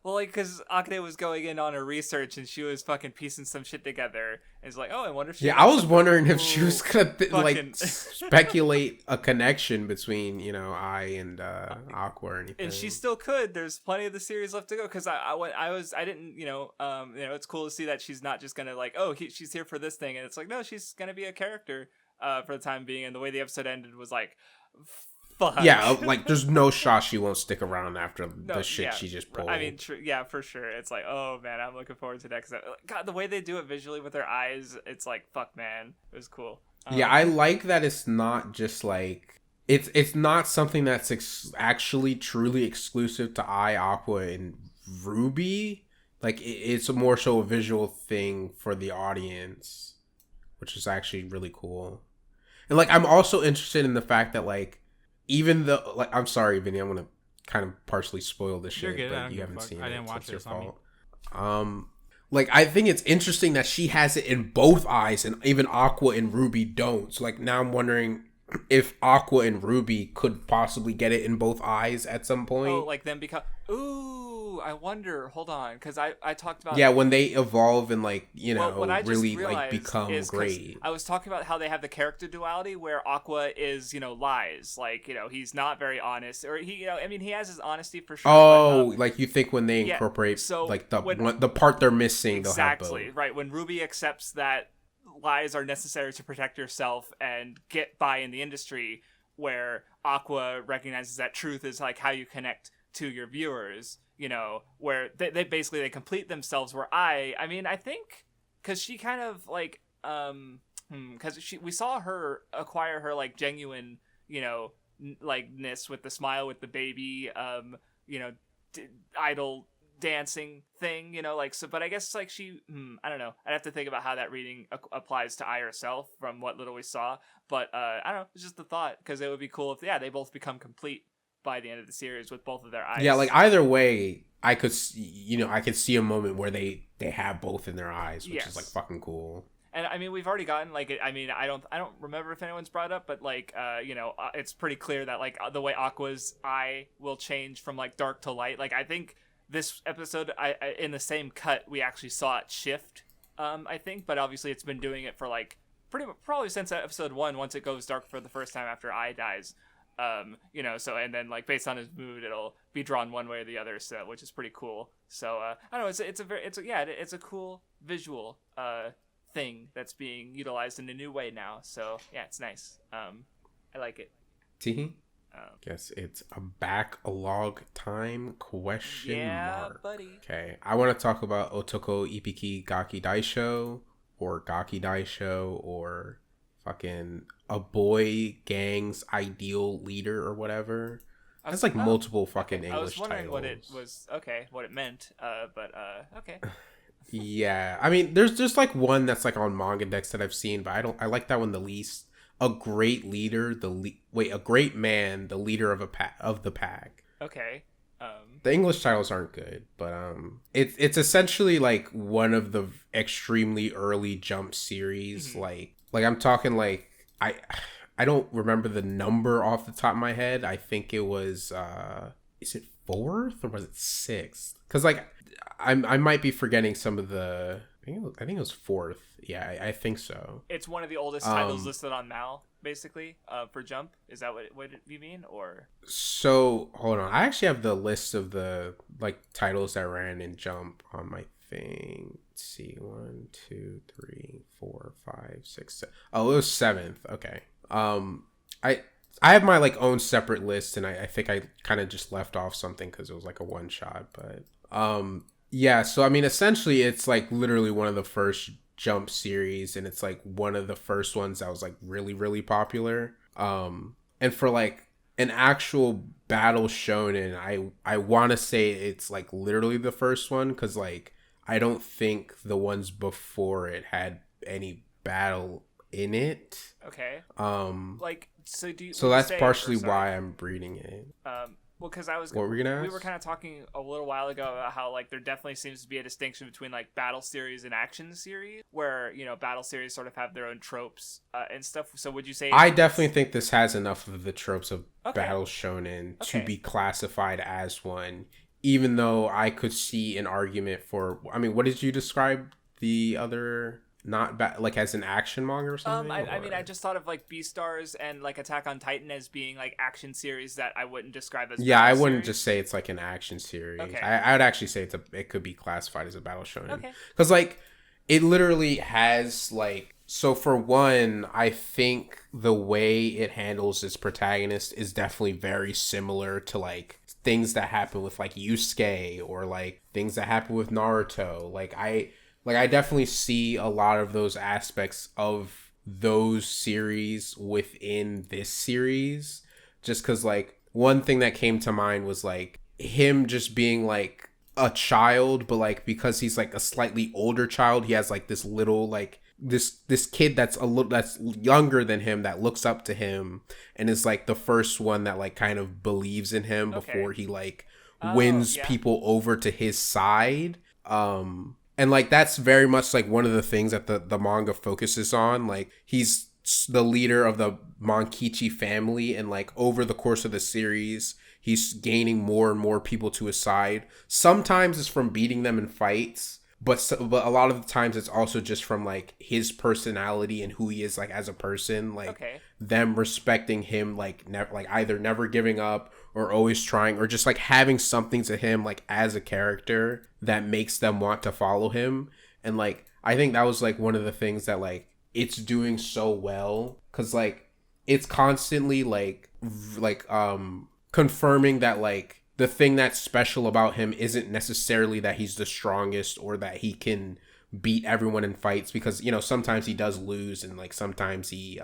well, like, because Akane was going in on her research and she was fucking piecing some shit together. And it's like, oh, I wonder if she... Yeah, I was wondering if she was gonna, like, speculate a connection between, you know, I and Aqua or anything. And she still could. There's plenty of the series left to go. Because I didn't, you know, it's cool to see that she's not just gonna, like, oh, she's here for this thing. And it's like, no, she's gonna be a character. for the time being, and the way the episode ended was like, fuck. Yeah, like there's no shot she won't stick around after the shit she just pulled. I mean, yeah, for sure. It's like, oh man, I'm looking forward to that. Cause God, the way they do it visually with their eyes, it's like, fuck, man, it was cool. Yeah, I like that it's not just like it's not something that's actually truly exclusive to Aqua, and Ruby. Like it's more so a visual thing for the audience, which is actually really cool. And like I'm also interested in the fact that like even though like I'm sorry, Vinny, I'm gonna kind of partially spoil this shit, but you haven't seen it. I didn't watch it. It's your fault. Like I think it's interesting that she has it in both eyes, and even Aqua and Ruby don't. So like now I'm wondering if Aqua and Ruby could possibly get it in both eyes at some point. Oh, like them become. Ooh, I wonder. Hold on, because I talked about. Yeah, when they evolve and like really like become great. I was talking about how they have the character duality where Aqua is lies, like he's not very honest, or he I mean he has his honesty for sure. Oh, but, like you think when they incorporate like the part they're missing, exactly right when Ruby accepts that lies are necessary to protect yourself and get by in the industry, where Aqua recognizes that truth is like how you connect to your viewers, where they basically they complete themselves, where I mean I think because she kind of like because we saw her acquire her like genuine likeness with the smile with the baby idol dancing thing, so, but I guess like she I don't know, I'd have to think about how that reading applies to I herself from what little we saw, but I don't know, it's just the thought, because it would be cool if they both become complete by the end of the series with both of their eyes. Yeah, like either way I could I could see a moment where they have both in their eyes, which is like fucking cool. And I mean, we've already gotten like, I mean, I don't remember if anyone's brought up, but like, it's pretty clear that like the way Aqua's eye will change from like dark to light. Like I think this episode, I in the same cut, we actually saw it shift. I think, but obviously it's been doing it for like probably since episode 1. Once it goes dark for the first time after Ai dies, so and then like based on his mood, it'll be drawn one way or the other. So which is pretty cool. So I don't know. It's a cool visual thing that's being utilized in a new way now. So yeah, it's nice. I like it. Guess it's a backlog time question mark. Buddy. Okay, I want to talk about Otoko Ippiki Gaki Daishou, or Gaki Daishou, or fucking a boy gang's ideal leader or whatever. That's like multiple fucking English titles. I was wondering what it was. Okay, what it meant. But okay. Yeah, I mean, there's just like one that's like on manga decks that I've seen, but I like that one the least. A great leader, a great man, the leader of the pack. Okay. The English titles aren't good, but it's essentially like one of the extremely early Jump series. Mm-hmm. Like I'm talking like I don't remember the number off the top of my head. I think it was is it 4th or was it 6th? Because like I might be forgetting some of the. I think it was 4th. Yeah, I think so. It's one of the oldest titles listed on Mal, basically, for Jump. Is that what you mean, or? So hold on, I actually have the list of the like titles that ran in Jump on my thing. Let's see, 1, 2, 3, 4, 5, 6, 7. Oh, it was 7th. Okay. I have my like own separate list, and I think I kind of just left off something because it was like a one shot, but yeah, so I mean, essentially, it's like literally one of the first Jump series, and it's like one of the first ones that was like really, really popular. And for like an actual battle shonen, I want to say it's like literally the first one, because like I don't think the ones before it had any battle in it. Okay. Like so do you? So that's partially why I'm reading it. Well, because I was. What were you gonna ask? We were kind of talking a little while ago about how like there definitely seems to be a distinction between like battle series and action series, where battle series sort of have their own tropes and stuff. So would you say? I definitely think this has enough of the tropes of battle shonen to be classified as one, even though I could see an argument for. I mean, what did you describe the other? Not like as an action manga or something? I mean, I just thought of like Beastars and like Attack on Titan as being like action series that I wouldn't describe as. Yeah, I wouldn't just say it's like an action series. Okay. I would actually say it could be classified as a battle shonen. Okay. Because like it literally has like So for one, I think the way it handles its protagonist is definitely very similar to like things that happen with like Yusuke or like things that happen with Naruto. I definitely see a lot of those aspects of those series within this series. Just because like one thing that came to mind was like him just being like a child, but like because he's like a slightly older child, he has like this little like this kid that's a little that's younger than him that looks up to him and is like the first one that like kind of believes in him before he like wins people over to his side. And like that's very much like one of the things that the manga focuses on. Like he's the leader of the Monkichi family, and like over the course of the series he's gaining more and more people to his side. Sometimes it's from beating them in fights, but a lot of the times it's also just from like his personality and who he is like as a person, like them respecting him, like either never giving up or always trying, or just like having something to him like as a character that makes them want to follow him. And like I think that was like one of the things that like it's doing so well, because like it's constantly like confirming that like the thing that's special about him isn't necessarily that he's the strongest or that he can beat everyone in fights, because you know sometimes he does lose and like sometimes he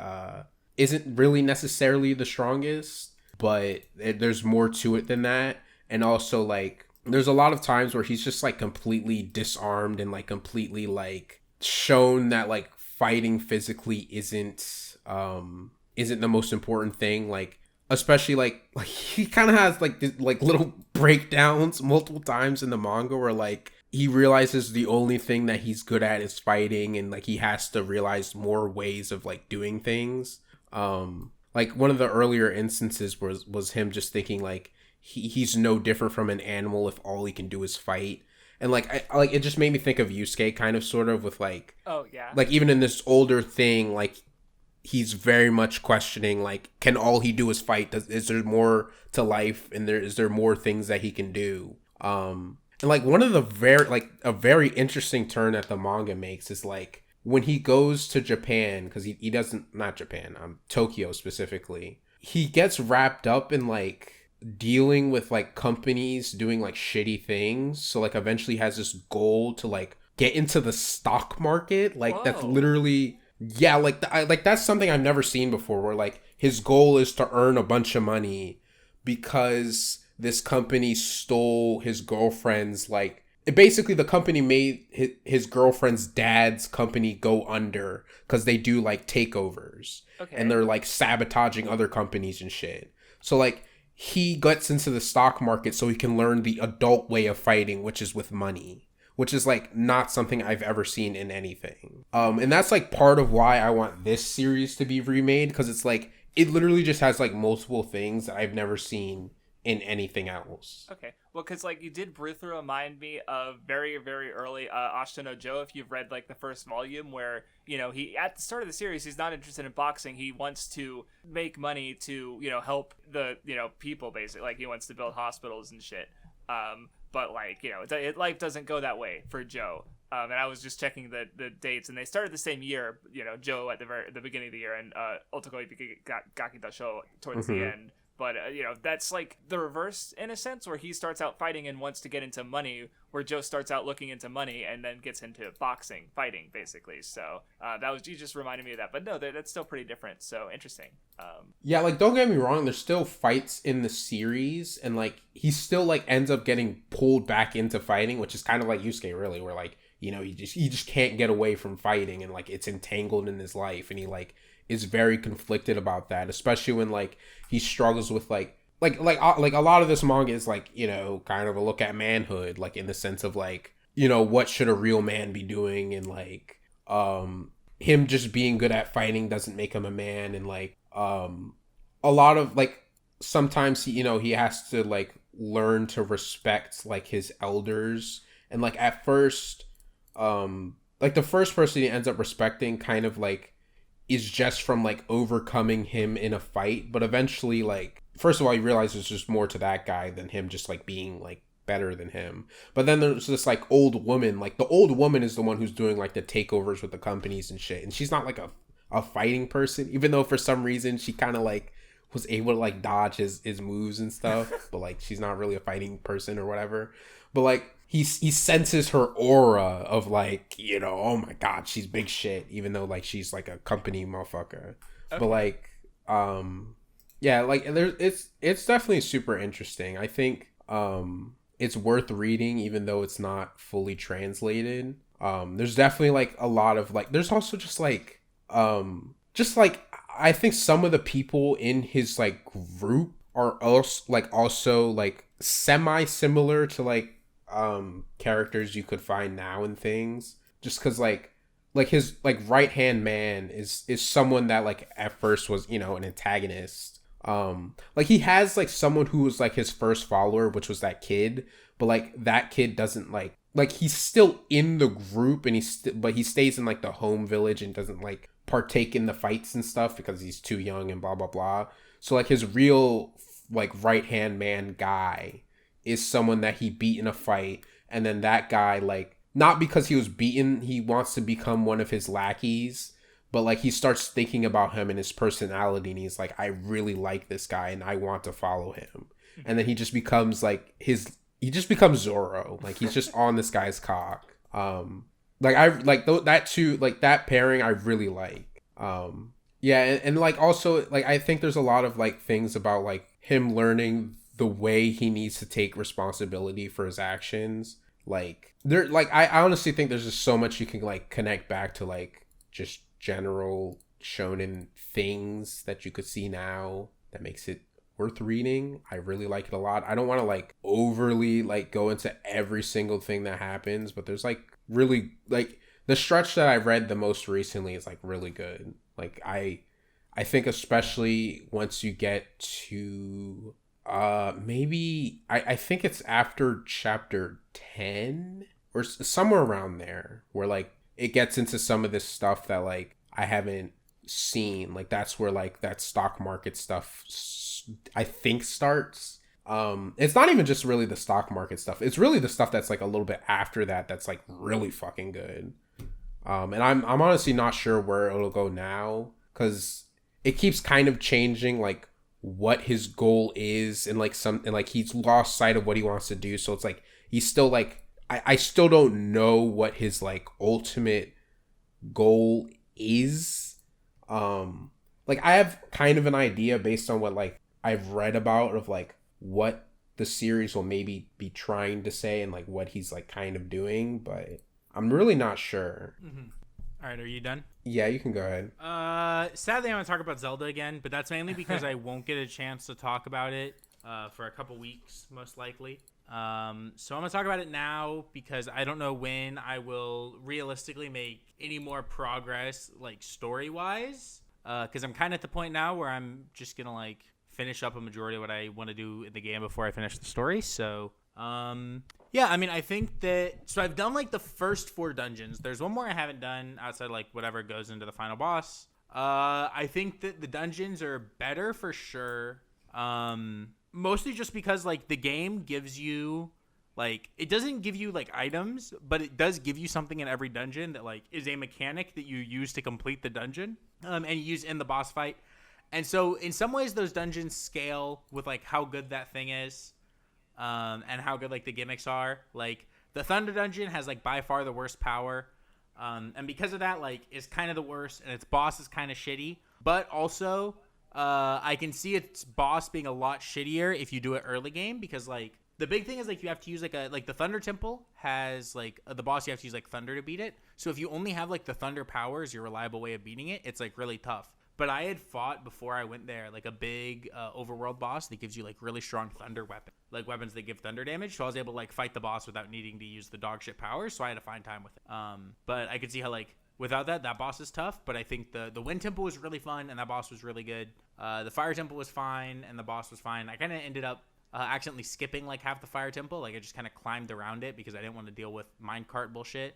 isn't really necessarily the strongest, but there's more to it than that. And also like there's a lot of times where he's just like completely disarmed and like completely like shown that like fighting physically isn't the most important thing. Like especially like he kind of has like this, like little breakdowns multiple times in the manga where like he realizes the only thing that he's good at is fighting, and like he has to realize more ways of like doing things. Like one of the earlier instances was him just thinking like he's no different from an animal if all he can do is fight. And like I like it just made me think of Yusuke kind of sort of with like like even in this older thing, like he's very much questioning like can all he do is fight, is there more to life, and is there more things that he can do. And like one of the a very interesting turn that the manga makes is like when he goes to Japan, because he doesn't, not Japan, Tokyo specifically, he gets wrapped up in like dealing with like companies doing like shitty things. So like eventually has this goal to like get into the stock market. Like that's literally like that's something I've never seen before, where like his goal is to earn a bunch of money because this company stole his girlfriend's like basically the company made his girlfriend's dad's company go under because they do like takeovers and they're like sabotaging other companies and shit. So like he gets into the stock market so he can learn the adult way of fighting, which is with money, which is like not something I've ever seen in anything. And that's like part of why I want this series to be remade, because it's like it literally just has like multiple things that I've never seen in anything else. Okay, well, because like you did briefly remind me of very, very early Ashita no Joe, if you've read like the first volume, where you know he at the start of the series he's not interested in boxing, he wants to make money to help the people, basically, like he wants to build hospitals and shit. But like life doesn't go that way for Joe. And I was just checking the dates, and they started the same year. Joe at the beginning of the year, and Otoko Ippiki Gaki Daishou towards the end. But, that's like the reverse in a sense, where he starts out fighting and wants to get into money, where Joe starts out looking into money and then gets into fighting, basically. So you just reminded me of that. But no, that's still pretty different. So interesting. Yeah, like, don't get me wrong. There's still fights in the series, and like he still like ends up getting pulled back into fighting, which is kind of like Yusuke, really, where like, he just can't get away from fighting, and like it's entangled in his life, and he like is very conflicted about that, especially when like he struggles with like a lot of this manga is like kind of a look at manhood, like in the sense of like what should a real man be doing, and like him just being good at fighting doesn't make him a man, and like a lot of like sometimes he has to like learn to respect like his elders, and like at first like the first person he ends up respecting kind of like is just from like overcoming him in a fight, but eventually like first of all he realizes there's just more to that guy than him just like being like better than him. But then there's this like old woman, like the old woman is the one who's doing like the takeovers with the companies and shit, and she's not like a fighting person, even though for some reason she kind of like was able to like dodge his moves and stuff, but like she's not really a fighting person or whatever. But like he senses her aura of like, you know, oh my god, she's big shit, even though like she's like a company motherfucker. Okay. But like yeah, like it's definitely super interesting. I think it's worth reading even though it's not fully translated. There's definitely like a lot of like, there's also just like I think some of the people in his like group are also like semi similar to like characters you could find now and things, just because like his like right hand man is someone that like at first was, you know, an antagonist. Like he has like someone who was like his first follower, which was that kid, but like that kid doesn't like he's still in the group, and but he stays in like the home village and doesn't like partake in the fights and stuff because he's too young and blah blah blah. So like his real like right hand man guy is someone that he beat in a fight, and then that guy, like, not because he was beaten, he wants to become one of his lackeys, but like he starts thinking about him and his personality, and he's like, I really like this guy and I want to follow him. And then he just becomes like he just becomes Zorro. Like he's just on this guy's cock. Like I like that too, like that pairing I really like. Yeah, and like also like I think there's a lot of like things about like him learning the way he needs to take responsibility for his actions. Like there, like I honestly think there's just so much you can like connect back to like just general shonen things that you could see now that makes it worth reading. I really like it a lot. I don't want to like overly like go into every single thing that happens, but there's like really like the stretch that I read the most recently is like really good. Like I think especially once you get to maybe I think it's after chapter 10 or somewhere around there, where like it gets into some of this stuff that like I haven't seen. Like that's where like that stock market stuff I think starts. It's not even just really the stock market stuff, it's really the stuff that's like a little bit after that that's like really fucking good. And I'm honestly not sure where it'll go now, because it keeps kind of changing like what his goal is, and like he's lost sight of what he wants to do. So it's like he's still like I still don't know what his like ultimate goal is. Like I have kind of an idea based on what like I've read about of like what the series will maybe be trying to say and like what he's like kind of doing, but I'm really not sure. Mm-hmm. All right, are you done? Yeah, you can go ahead. Sadly, I'm going to talk about Zelda again, but that's mainly because I won't get a chance to talk about it for a couple weeks, most likely. So I'm going to talk about it now because I don't know when I will realistically make any more progress, like story-wise, because I'm kind of at the point now where I'm just going to like finish up a majority of what I want to do in the game before I finish the story. So yeah, I mean, I think that, so I've done like the first 4 dungeons. There's one more I haven't done outside like whatever goes into the final boss. I think that the dungeons are better for sure. Mostly just because like the game gives you like, it doesn't give you like items, but it does give you something in every dungeon that like is a mechanic that you use to complete the dungeon, and you use in the boss fight. And so in some ways those dungeons scale with like how good that thing is. And how good like the gimmicks are. Like the Thunder Dungeon has like by far the worst power, and because of that, like it's kind of the worst, and its boss is kind of shitty. But also, I can see its boss being a lot shittier if you do it early game, because like the big thing is like you have to use like the Thunder Temple has like the boss, you have to use like thunder to beat it. So if you only have like the thunder power as your reliable way of beating it, it's like really tough. But I had fought before I went there like a big overworld boss that gives you like really strong thunder weapons, like weapons that give thunder damage. So I was able to like fight the boss without needing to use the dog shit powers. So I had a fine time with it. But I could see how like without that boss is tough. But I think the Wind Temple was really fun and that boss was really good. The Fire Temple was fine and the boss was fine. I kind of ended up accidentally skipping like half the Fire Temple. Like I just kind of climbed around it because I didn't want to deal with minecart bullshit.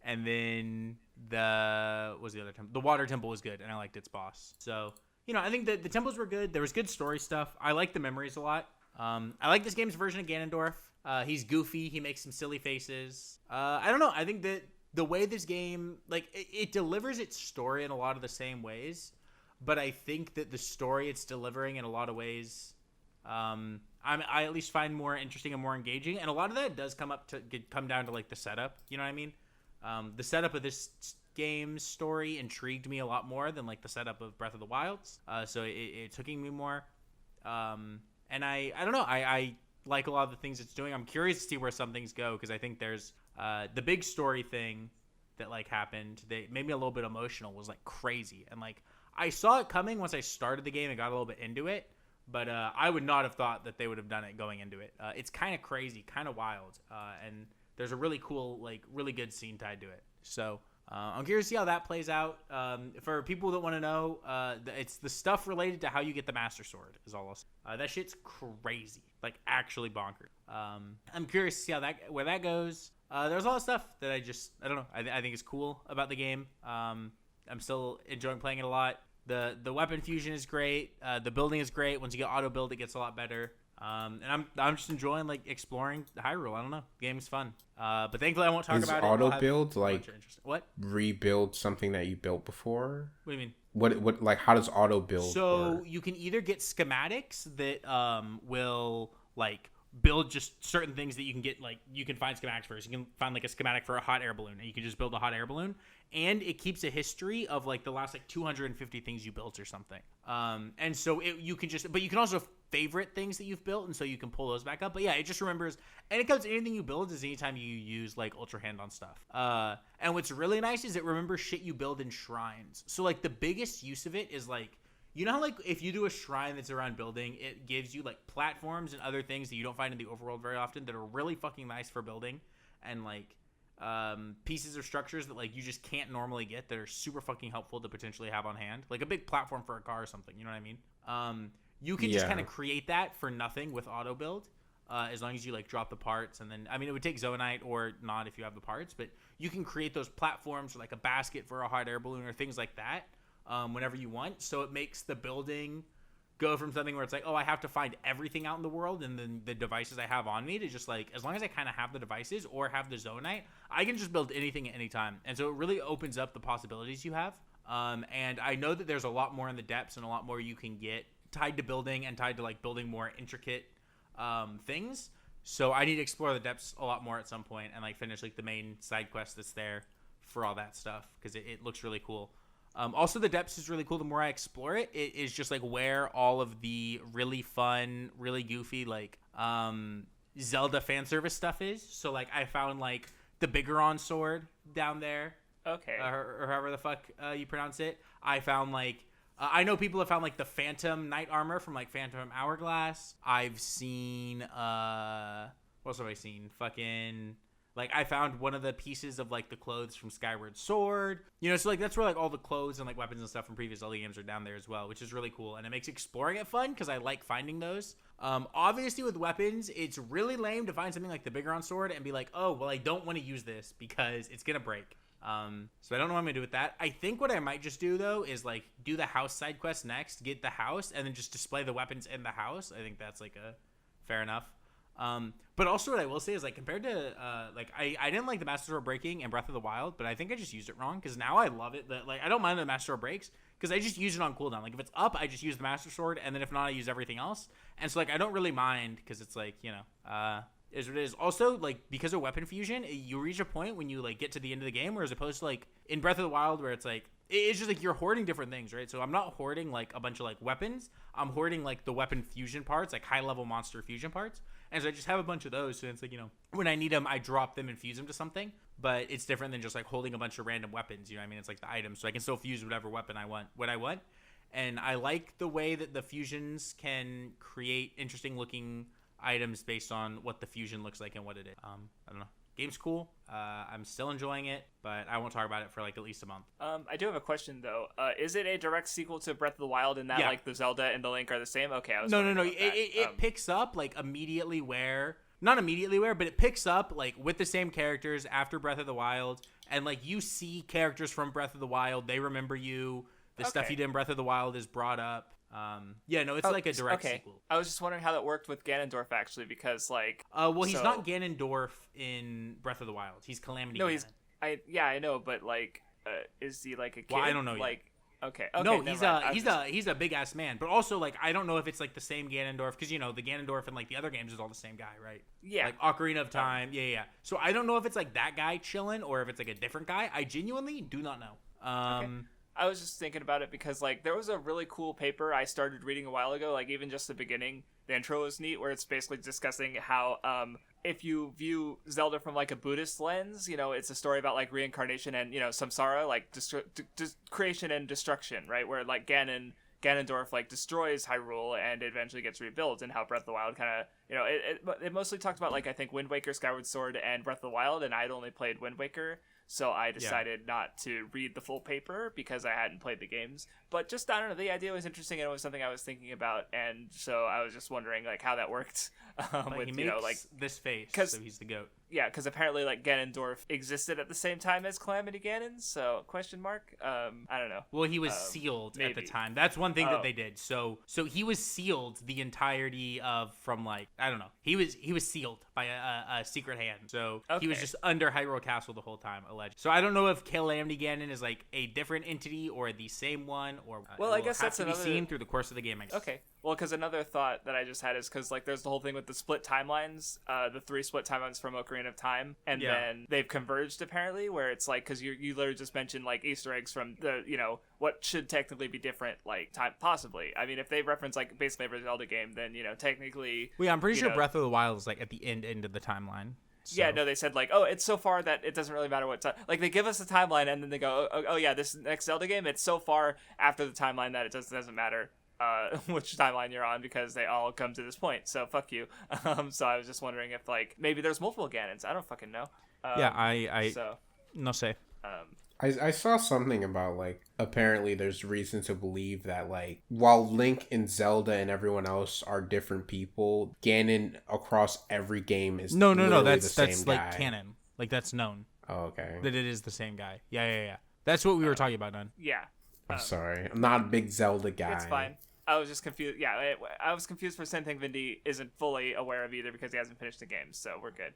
And then the other temple? The Water Temple was good, and I liked its boss. So, you know, I think that the temples were good. There was good story stuff. I like the memories a lot. I like this game's version of Ganondorf. He's goofy. He makes some silly faces. I don't know. I think that the way this game, like, it delivers its story in a lot of the same ways, but I think that the story it's delivering in a lot of ways, I at least find more interesting and more engaging. And a lot of that does come down to like the setup. You know what I mean? The setup of this game's story intrigued me a lot more than like the setup of Breath of the Wild's. So it's hooking me more. And I don't know. I like a lot of the things it's doing. I'm curious to see where some things go, because I think there's the big story thing that like happened that made me a little bit emotional was like crazy. And like I saw it coming once I started the game and got a little bit into it. But I would not have thought that they would have done it going into it. It's kind of crazy, kind of wild. And there's a really cool, like, really good scene tied to it. So I'm curious to see how that plays out. For people that want to know, it's the stuff related to how you get the Master Sword is all I'll say. That shit's crazy. Like, actually bonkers. I'm curious to see where that goes. There's a lot of stuff that I don't know. I think is cool about the game. I'm still enjoying playing it a lot. The weapon fusion is great. The building is great. Once you get auto build, it gets a lot better. And I'm just enjoying like exploring Hyrule. I don't know. The game is fun. But thankfully I won't talk about auto it. Build like what? Rebuild something that you built before? What do you mean? What like how does auto build work? You can either get schematics that will like build just certain things that you can get, like you can find schematics first. You can find like a schematic for a hot air balloon and you can just build a hot air balloon, and it keeps a history of like the last like 250 things you built or something. And so you can also favorite things that you've built, and so you can pull those back up. But yeah, it just remembers, and it comes anything you build is anytime you use like ultra hand on stuff. And what's really nice is it remembers shit you build in shrines. So like the biggest use of it is like, you know how like if you do a shrine that's around building, it gives you like platforms and other things that you don't find in the overworld very often that are really fucking nice for building, and like pieces or structures that like you just can't normally get that are super fucking helpful to potentially have on hand, like a big platform for a car or something. You know what I mean? You can just kind of create that for nothing with auto build, as long as you like drop the parts, and then I mean it would take Zoanite or not if you have the parts, but you can create those platforms or like a basket for a hot air balloon or things like that. Whenever you want. So it makes the building go from something where it's like, oh, I have to find everything out in the world and then the devices I have on me, to just like, as long as I kind of have the devices or have the Zoanite, I can just build anything at any time. And so it really opens up the possibilities you have. And I know that there's a lot more in the depths and a lot more you can get tied to building and tied to like building more intricate things. So I need to explore the depths a lot more at some point and like finish like the main side quest that's there for all that stuff, because it looks really cool. Also, the depths is really cool. The more I explore it, it is just like where all of the really fun, really goofy, like Zelda fan service stuff is. So like I found like the Bigoron sword down there. Okay. Or however the fuck you pronounce it. I found like I know people have found like the Phantom Knight armor from like Phantom Hourglass. I've seen what else have I seen? Fucking. Like, I found one of the pieces of, like, the clothes from Skyward Sword. You know, so, like, that's where, like, all the clothes and, like, weapons and stuff from previous Zelda games are down there as well, which is really cool. And it makes exploring it fun, because I like finding those. Obviously, with weapons, it's really lame to find something like the Bigoron sword and be like, oh, well, I don't want to use this because it's going to break. So I don't know what I'm going to do with that. I think what I might just do, though, is, like, do the house side quest next, get the house, and then just display the weapons in the house. I think that's, like, fair enough. But also what I will say is like compared to like I didn't like the Master Sword breaking in Breath of the Wild, but I think I just used it wrong, because now I love it that like I don't mind that the Master Sword breaks, because I just use it on cooldown. Like if it's up, I just use the Master Sword, and then if not, I use everything else. And so like I don't really mind, because it's like, you know, is what it is. Also, like because of weapon fusion, you reach a point when you like get to the end of the game where, as opposed to like in Breath of the Wild where it's like it's just like you're hoarding different things, right? So I'm not hoarding like a bunch of like weapons. I'm hoarding like the weapon fusion parts, like high level monster fusion parts. And so I just have a bunch of those. So it's like, you know, when I need them, I drop them and fuse them to something. But it's different than just like holding a bunch of random weapons. You know what I mean? It's like the items. So I can still fuse whatever weapon I want, what I want. And I like the way that the fusions can create interesting looking items based on what the fusion looks like and what it is. I don't know. Game's cool. I'm still enjoying it, but I won't talk about it for like at least a month. I do have a question though. Is it a direct sequel to Breath of the Wild in that like the Zelda and the Link are the same? Okay, I was no. It picks up like immediately where, not immediately where, but it picks up like with the same characters after Breath of the Wild, and like you see characters from Breath of the Wild. They remember you. The stuff you did in Breath of the Wild is brought up. Yeah, no, it's like a direct sequel. I was just wondering how that worked with Ganondorf actually, because like, well, he's not Ganondorf in Breath of the Wild. He's Calamity. No, Ganon. I know, but like, is he like a kid? Well, I don't know like, yet. Okay. No, he's a big ass man, but also like I don't know if it's like the same Ganondorf, because you know the Ganondorf in like the other games is all the same guy, right? Yeah. Like Ocarina of Time, yeah. So I don't know if it's like that guy chilling or if it's like a different guy. I genuinely do not know. Okay. I was just thinking about it because like there was a really cool paper I started reading a while ago, like even just the beginning, the intro was neat, where it's basically discussing how if you view Zelda from like a Buddhist lens, you know, it's a story about like reincarnation and, you know, samsara, like creation and destruction, right? Where like Ganondorf like destroys Hyrule and eventually gets rebuilt, and how Breath of the Wild kind of, you know, it mostly talked about like I think Wind Waker, Skyward Sword, and Breath of the Wild, and I'd only played Wind Waker. So I decided not to read the full paper because I hadn't played the games. But just, I don't know, the idea was interesting, and it was something I was thinking about. And so I was just wondering, like, how that worked. Like, he makes this face, so he's the GOAT. Yeah, because apparently, like, Ganondorf existed at the same time as Calamity Ganon, so, question mark? I don't know. Well, he was sealed at the time. That's one thing that they did. So he was sealed the entirety of, from, like, I don't know. He was sealed by a secret hand. So he was just under Hyrule Castle the whole time, alleged. So I don't know if Calamity Ganon is, like, a different entity or the same one, or well, I guess that's another... be seen through the course of the game, I guess. Okay. Well, because another thought that I just had is because, like, there's the whole thing with the split timelines, the 3 split timelines from Ocarina of Time, and then they've converged, apparently, where it's, like, because you literally just mentioned, like, Easter eggs from the, you know, what should technically be different, like, time, possibly. I mean, if they reference, like, basically every Zelda game, then, you know, technically... Well, yeah, I'm pretty sure Breath of the Wild is, like, at the end of the timeline. So. Yeah, no, they said, like, oh, it's so far that it doesn't really matter what time. Like, they give us a timeline, and then they go, oh, yeah, this next Zelda game, it's so far after the timeline that it doesn't matter which timeline you're on, because they all come to this point, so fuck you. So I was just wondering if, like, maybe there's multiple Ganons. I don't fucking know. No sé. I saw something about, like, apparently there's reason to believe that, like, while Link and Zelda and everyone else are different people, Ganon across every game is no, that's like canon. Like, that's known. Oh, okay. That it is the same guy. Yeah. That's what we were talking about, Nun. Yeah. I'm sorry. I'm not a big Zelda guy. It's fine. I was just confused. Yeah, I was confused for something Vindy isn't fully aware of either, because he hasn't finished the game, so we're good.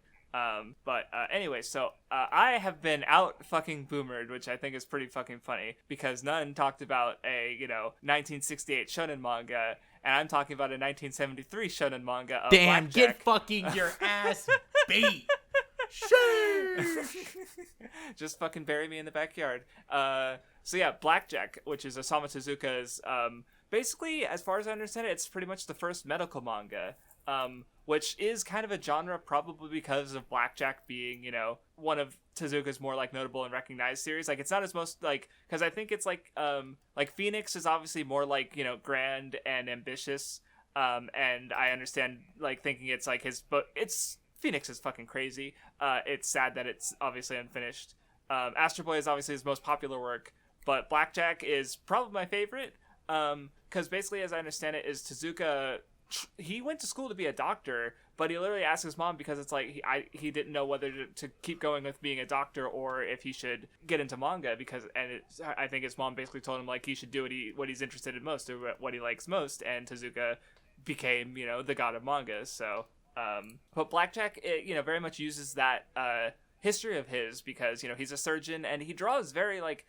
Anyway, so I have been out fucking boomered, which I think is pretty fucking funny, because Nun talked about a, 1968 shonen manga, and I'm talking about a 1973 shonen manga of Damn, Blackjack. Get fucking your ass beat. Sure. Just fucking bury me in the backyard. So yeah, Blackjack, which is Osamu Tezuka's, basically, as far as I understand it, it's pretty much the first medical manga, which is kind of a genre probably because of Blackjack being, one of Tezuka's more, like, notable and recognized series. Like, it's not as most, like, because I think it's, like Phoenix is obviously more, like, grand and ambitious, and I understand, like, thinking it's, like, but Phoenix is fucking crazy. It's sad that it's obviously unfinished. Astro Boy is obviously his most popular work, but Blackjack is probably my favorite, because basically, as I understand it, is Tezuka... He went to school to be a doctor, but he literally asked his mom, because it's like he didn't know whether to keep going with being a doctor or if he should get into manga, I think his mom basically told him, like, he should do what he's interested in most, or what he likes most, and Tezuka became, the god of manga. So but Blackjack, very much uses that history of his, because he's a surgeon, and he draws very like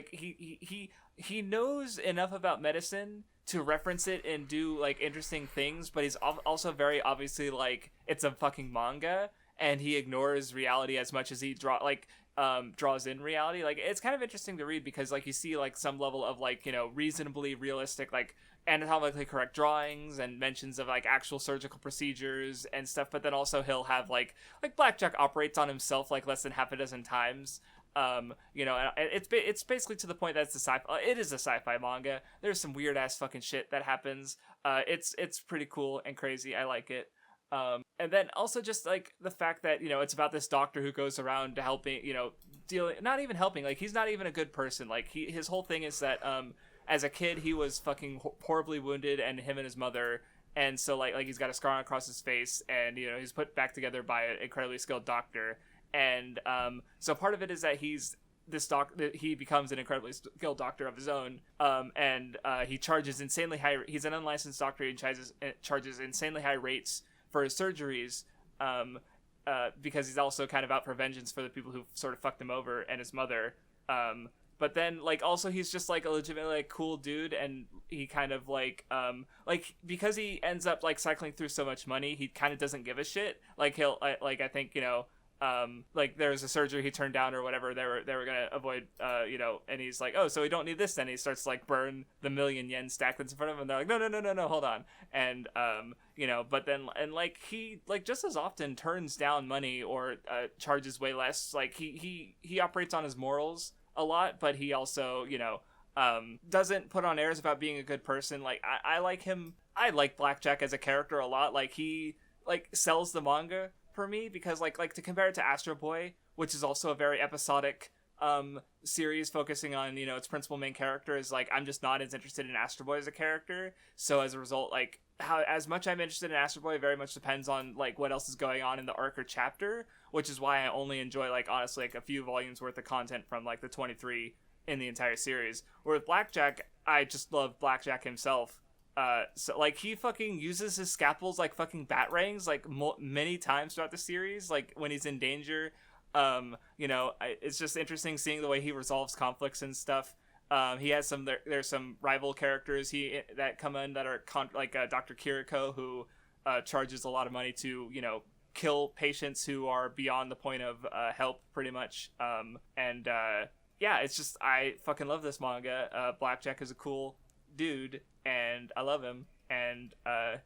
he knows enough about medicine to reference it and do, like, interesting things, but he's also very obviously, like, it's a fucking manga, and he ignores reality as much as he draws in reality. Like, it's kind of interesting to read, because, like, you see, like, some level of, like, reasonably realistic, like, anatomically correct drawings and mentions of, like, actual surgical procedures and stuff, but then also he'll have, like Blackjack operates on himself, like, less than half a dozen times. It's basically to the point that it is a sci-fi manga. There's some weird ass fucking shit that happens. It's pretty cool and crazy. I like it. And then also just, like, the fact that, it's about this doctor who goes around helping, not even helping, like, he's not even a good person. Like, his whole thing is that, as a kid, he was fucking horribly wounded, and him and his mother, and so, like he's got a scar across his face, and, he's put back together by an incredibly skilled doctor. And so part of it is that he's he becomes an incredibly skilled doctor of his own, and he charges insanely high. He's an unlicensed doctor. He charges insanely high rates for his surgeries, because he's also kind of out for vengeance for the people who sort of fucked him over and his mother. But then, like, also he's just, like, a legitimately, like, cool dude, and he kind of, like, because he ends up, like, cycling through so much money, he kind of doesn't give a shit. Like, he'll, like, I think, you know, like, there was a surgery he turned down or whatever, they were gonna avoid, you know, and he's like, oh, so we don't need this then. He starts to, like, burn the 1,000,000 yen stack that's in front of him, and they're like, no, hold on. And, you know, but then, and, like, he, like, just as often turns down money or, charges way less. Like, he operates on his morals a lot, but he also, you know, doesn't put on airs about being a good person. Like, I like him. I like Blackjack as a character a lot. Like, he, like, sells the manga for me because, like to compare it to Astro Boy, which is also a very episodic series focusing on, you know, its principal main character, is like, I'm just not as interested in Astro Boy as a character. So as a result, like, how as much I'm interested in Astro Boy very much depends on, like, what else is going on in the arc or chapter, which is why I only enjoy, like, honestly, like, a few volumes worth of content from, like, the 23 in the entire series. Where with Blackjack, I just love Blackjack himself. So, like, he fucking uses his scalpels like fucking batarangs, like, many times throughout the series, like, when he's in danger. You know, it's just interesting seeing the way he resolves conflicts and stuff. He has there's some rival characters that come in that are like Dr. Kiriko, who charges a lot of money to, you know, kill patients who are beyond the point of help, pretty much. Yeah, it's just, I fucking love this manga. Blackjack is a cool dude, and I love him. And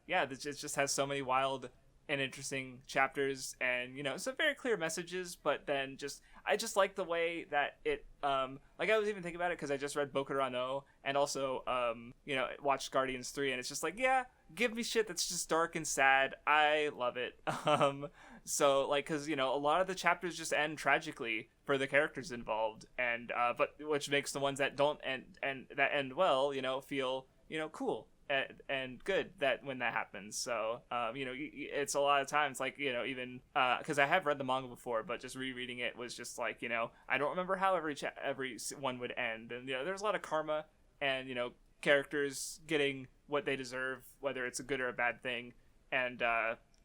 yeah, it just has so many wild and interesting chapters, and, you know, some very clear messages, but then I just like the way that it, like, I was even thinking about it because I just read Bokura no, and also, you know, watched Guardians 3, and it's just like, yeah, give me shit that's just dark and sad. I love it. So, like, because, you know, a lot of the chapters just end tragically for the characters involved, and, but, which makes the ones that don't and that end well, you know, feel, you know, cool and good that when that happens. So, you know, it's a lot of times, like, you know, even because I have read the manga before, but just rereading it was just like, you know, I don't remember how every one would end, and, you know, there's a lot of karma, and, you know, characters getting what they deserve, whether it's a good or a bad thing, and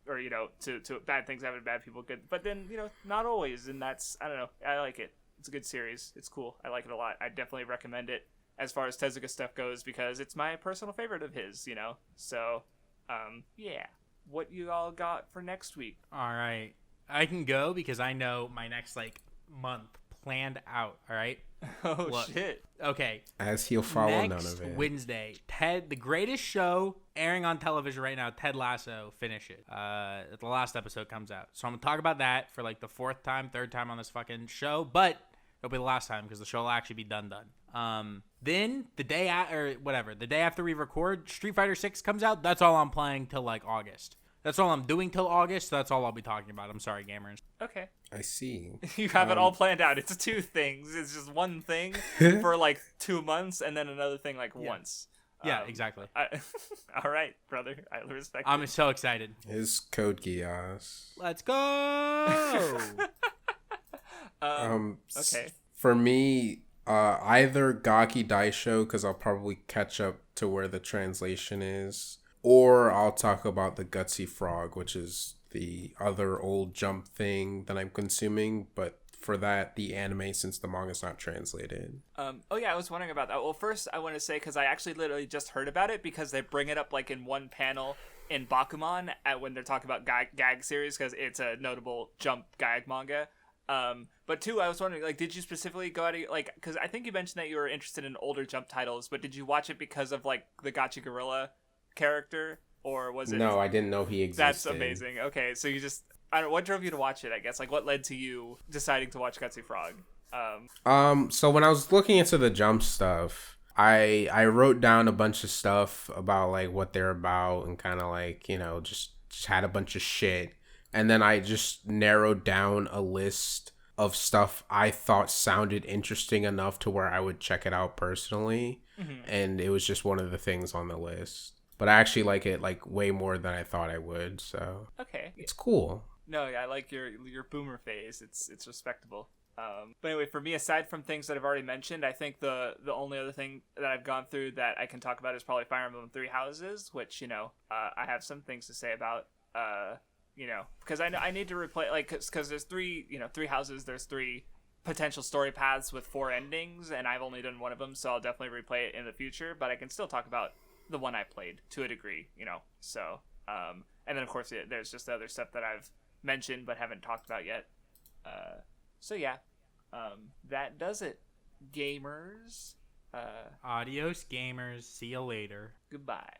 or, you know, to bad things happen to bad people, good, but then, you know, not always, and that's, I don't know, I like it. It's a good series. It's cool. I like it a lot. I definitely recommend it as far as Tezuka stuff goes, because it's my personal favorite of his, you know? So, yeah. What you all got for next week? All right. I can go because I know my next, like, month planned out, all right? Oh, look. Shit. Okay. As he'll follow none Next of it. Wednesday, the greatest show airing on television right now, Ted Lasso, finish it. The last episode comes out. So I'm going to talk about that for, like, the third time on this fucking show, but it'll be the last time because the show will actually be done. Then the day after we record, Street Fighter 6 comes out. That's all I'm playing till, like, August. That's all I'm doing till August. So that's all I'll be talking about. I'm sorry, gamers. Okay. I see. You have it all planned out. It's two things. It's just one thing for, like, 2 months, and then another thing, like, once. Yeah, exactly. All right, brother. I respect I'm so excited. His Code Geass. Let's go! Okay. For me, either Gaki Daishou, because I'll probably catch up to where the translation is, or I'll talk about the Gutsy Frog, which is the other old Jump thing that I'm consuming, but for that, the anime, since the manga's not translated. Oh yeah, I was wondering about that. Well, first I want to say, because I actually literally just heard about it, because they bring it up, like, in one panel in Bakuman when they're talking about gag series, because it's a notable Jump gag manga. But two, I was wondering, like, did you specifically go out of, like, because I think you mentioned that you were interested in older Jump titles, but did you watch it because of, like, the Gacha Gorilla character, or was it? No, I didn't know he existed. That's amazing. Okay, so you just, I don't know, what drove you to watch it, I guess? Like, what led to you deciding to watch Gutsy Frog? So when I was looking into the Jump stuff, I wrote down a bunch of stuff about, like, what they're about, and kind of, like, you know, just had a bunch of shit. And then I just narrowed down a list of stuff I thought sounded interesting enough to where I would check it out personally. Mm-hmm. And it was just one of the things on the list. But I actually like it, like, way more than I thought I would. So okay, it's cool. No, yeah, I like your boomer phase. It's respectable. But anyway, for me, aside from things that I've already mentioned, I think the only other thing that I've gone through that I can talk about is probably Fire Emblem Three Houses, which, you know, I have some things to say about, you know, because I need to replay, like, because there's three houses, there's three potential story paths with 4 endings, and I've only done one of them, so I'll definitely replay it in the future, but I can still talk about the one I played to a degree, you know, so, and then, of course, there's just the other stuff that I've mentioned but haven't talked about yet. So yeah, that does it, gamers. Adios, gamers. See you later. Goodbye.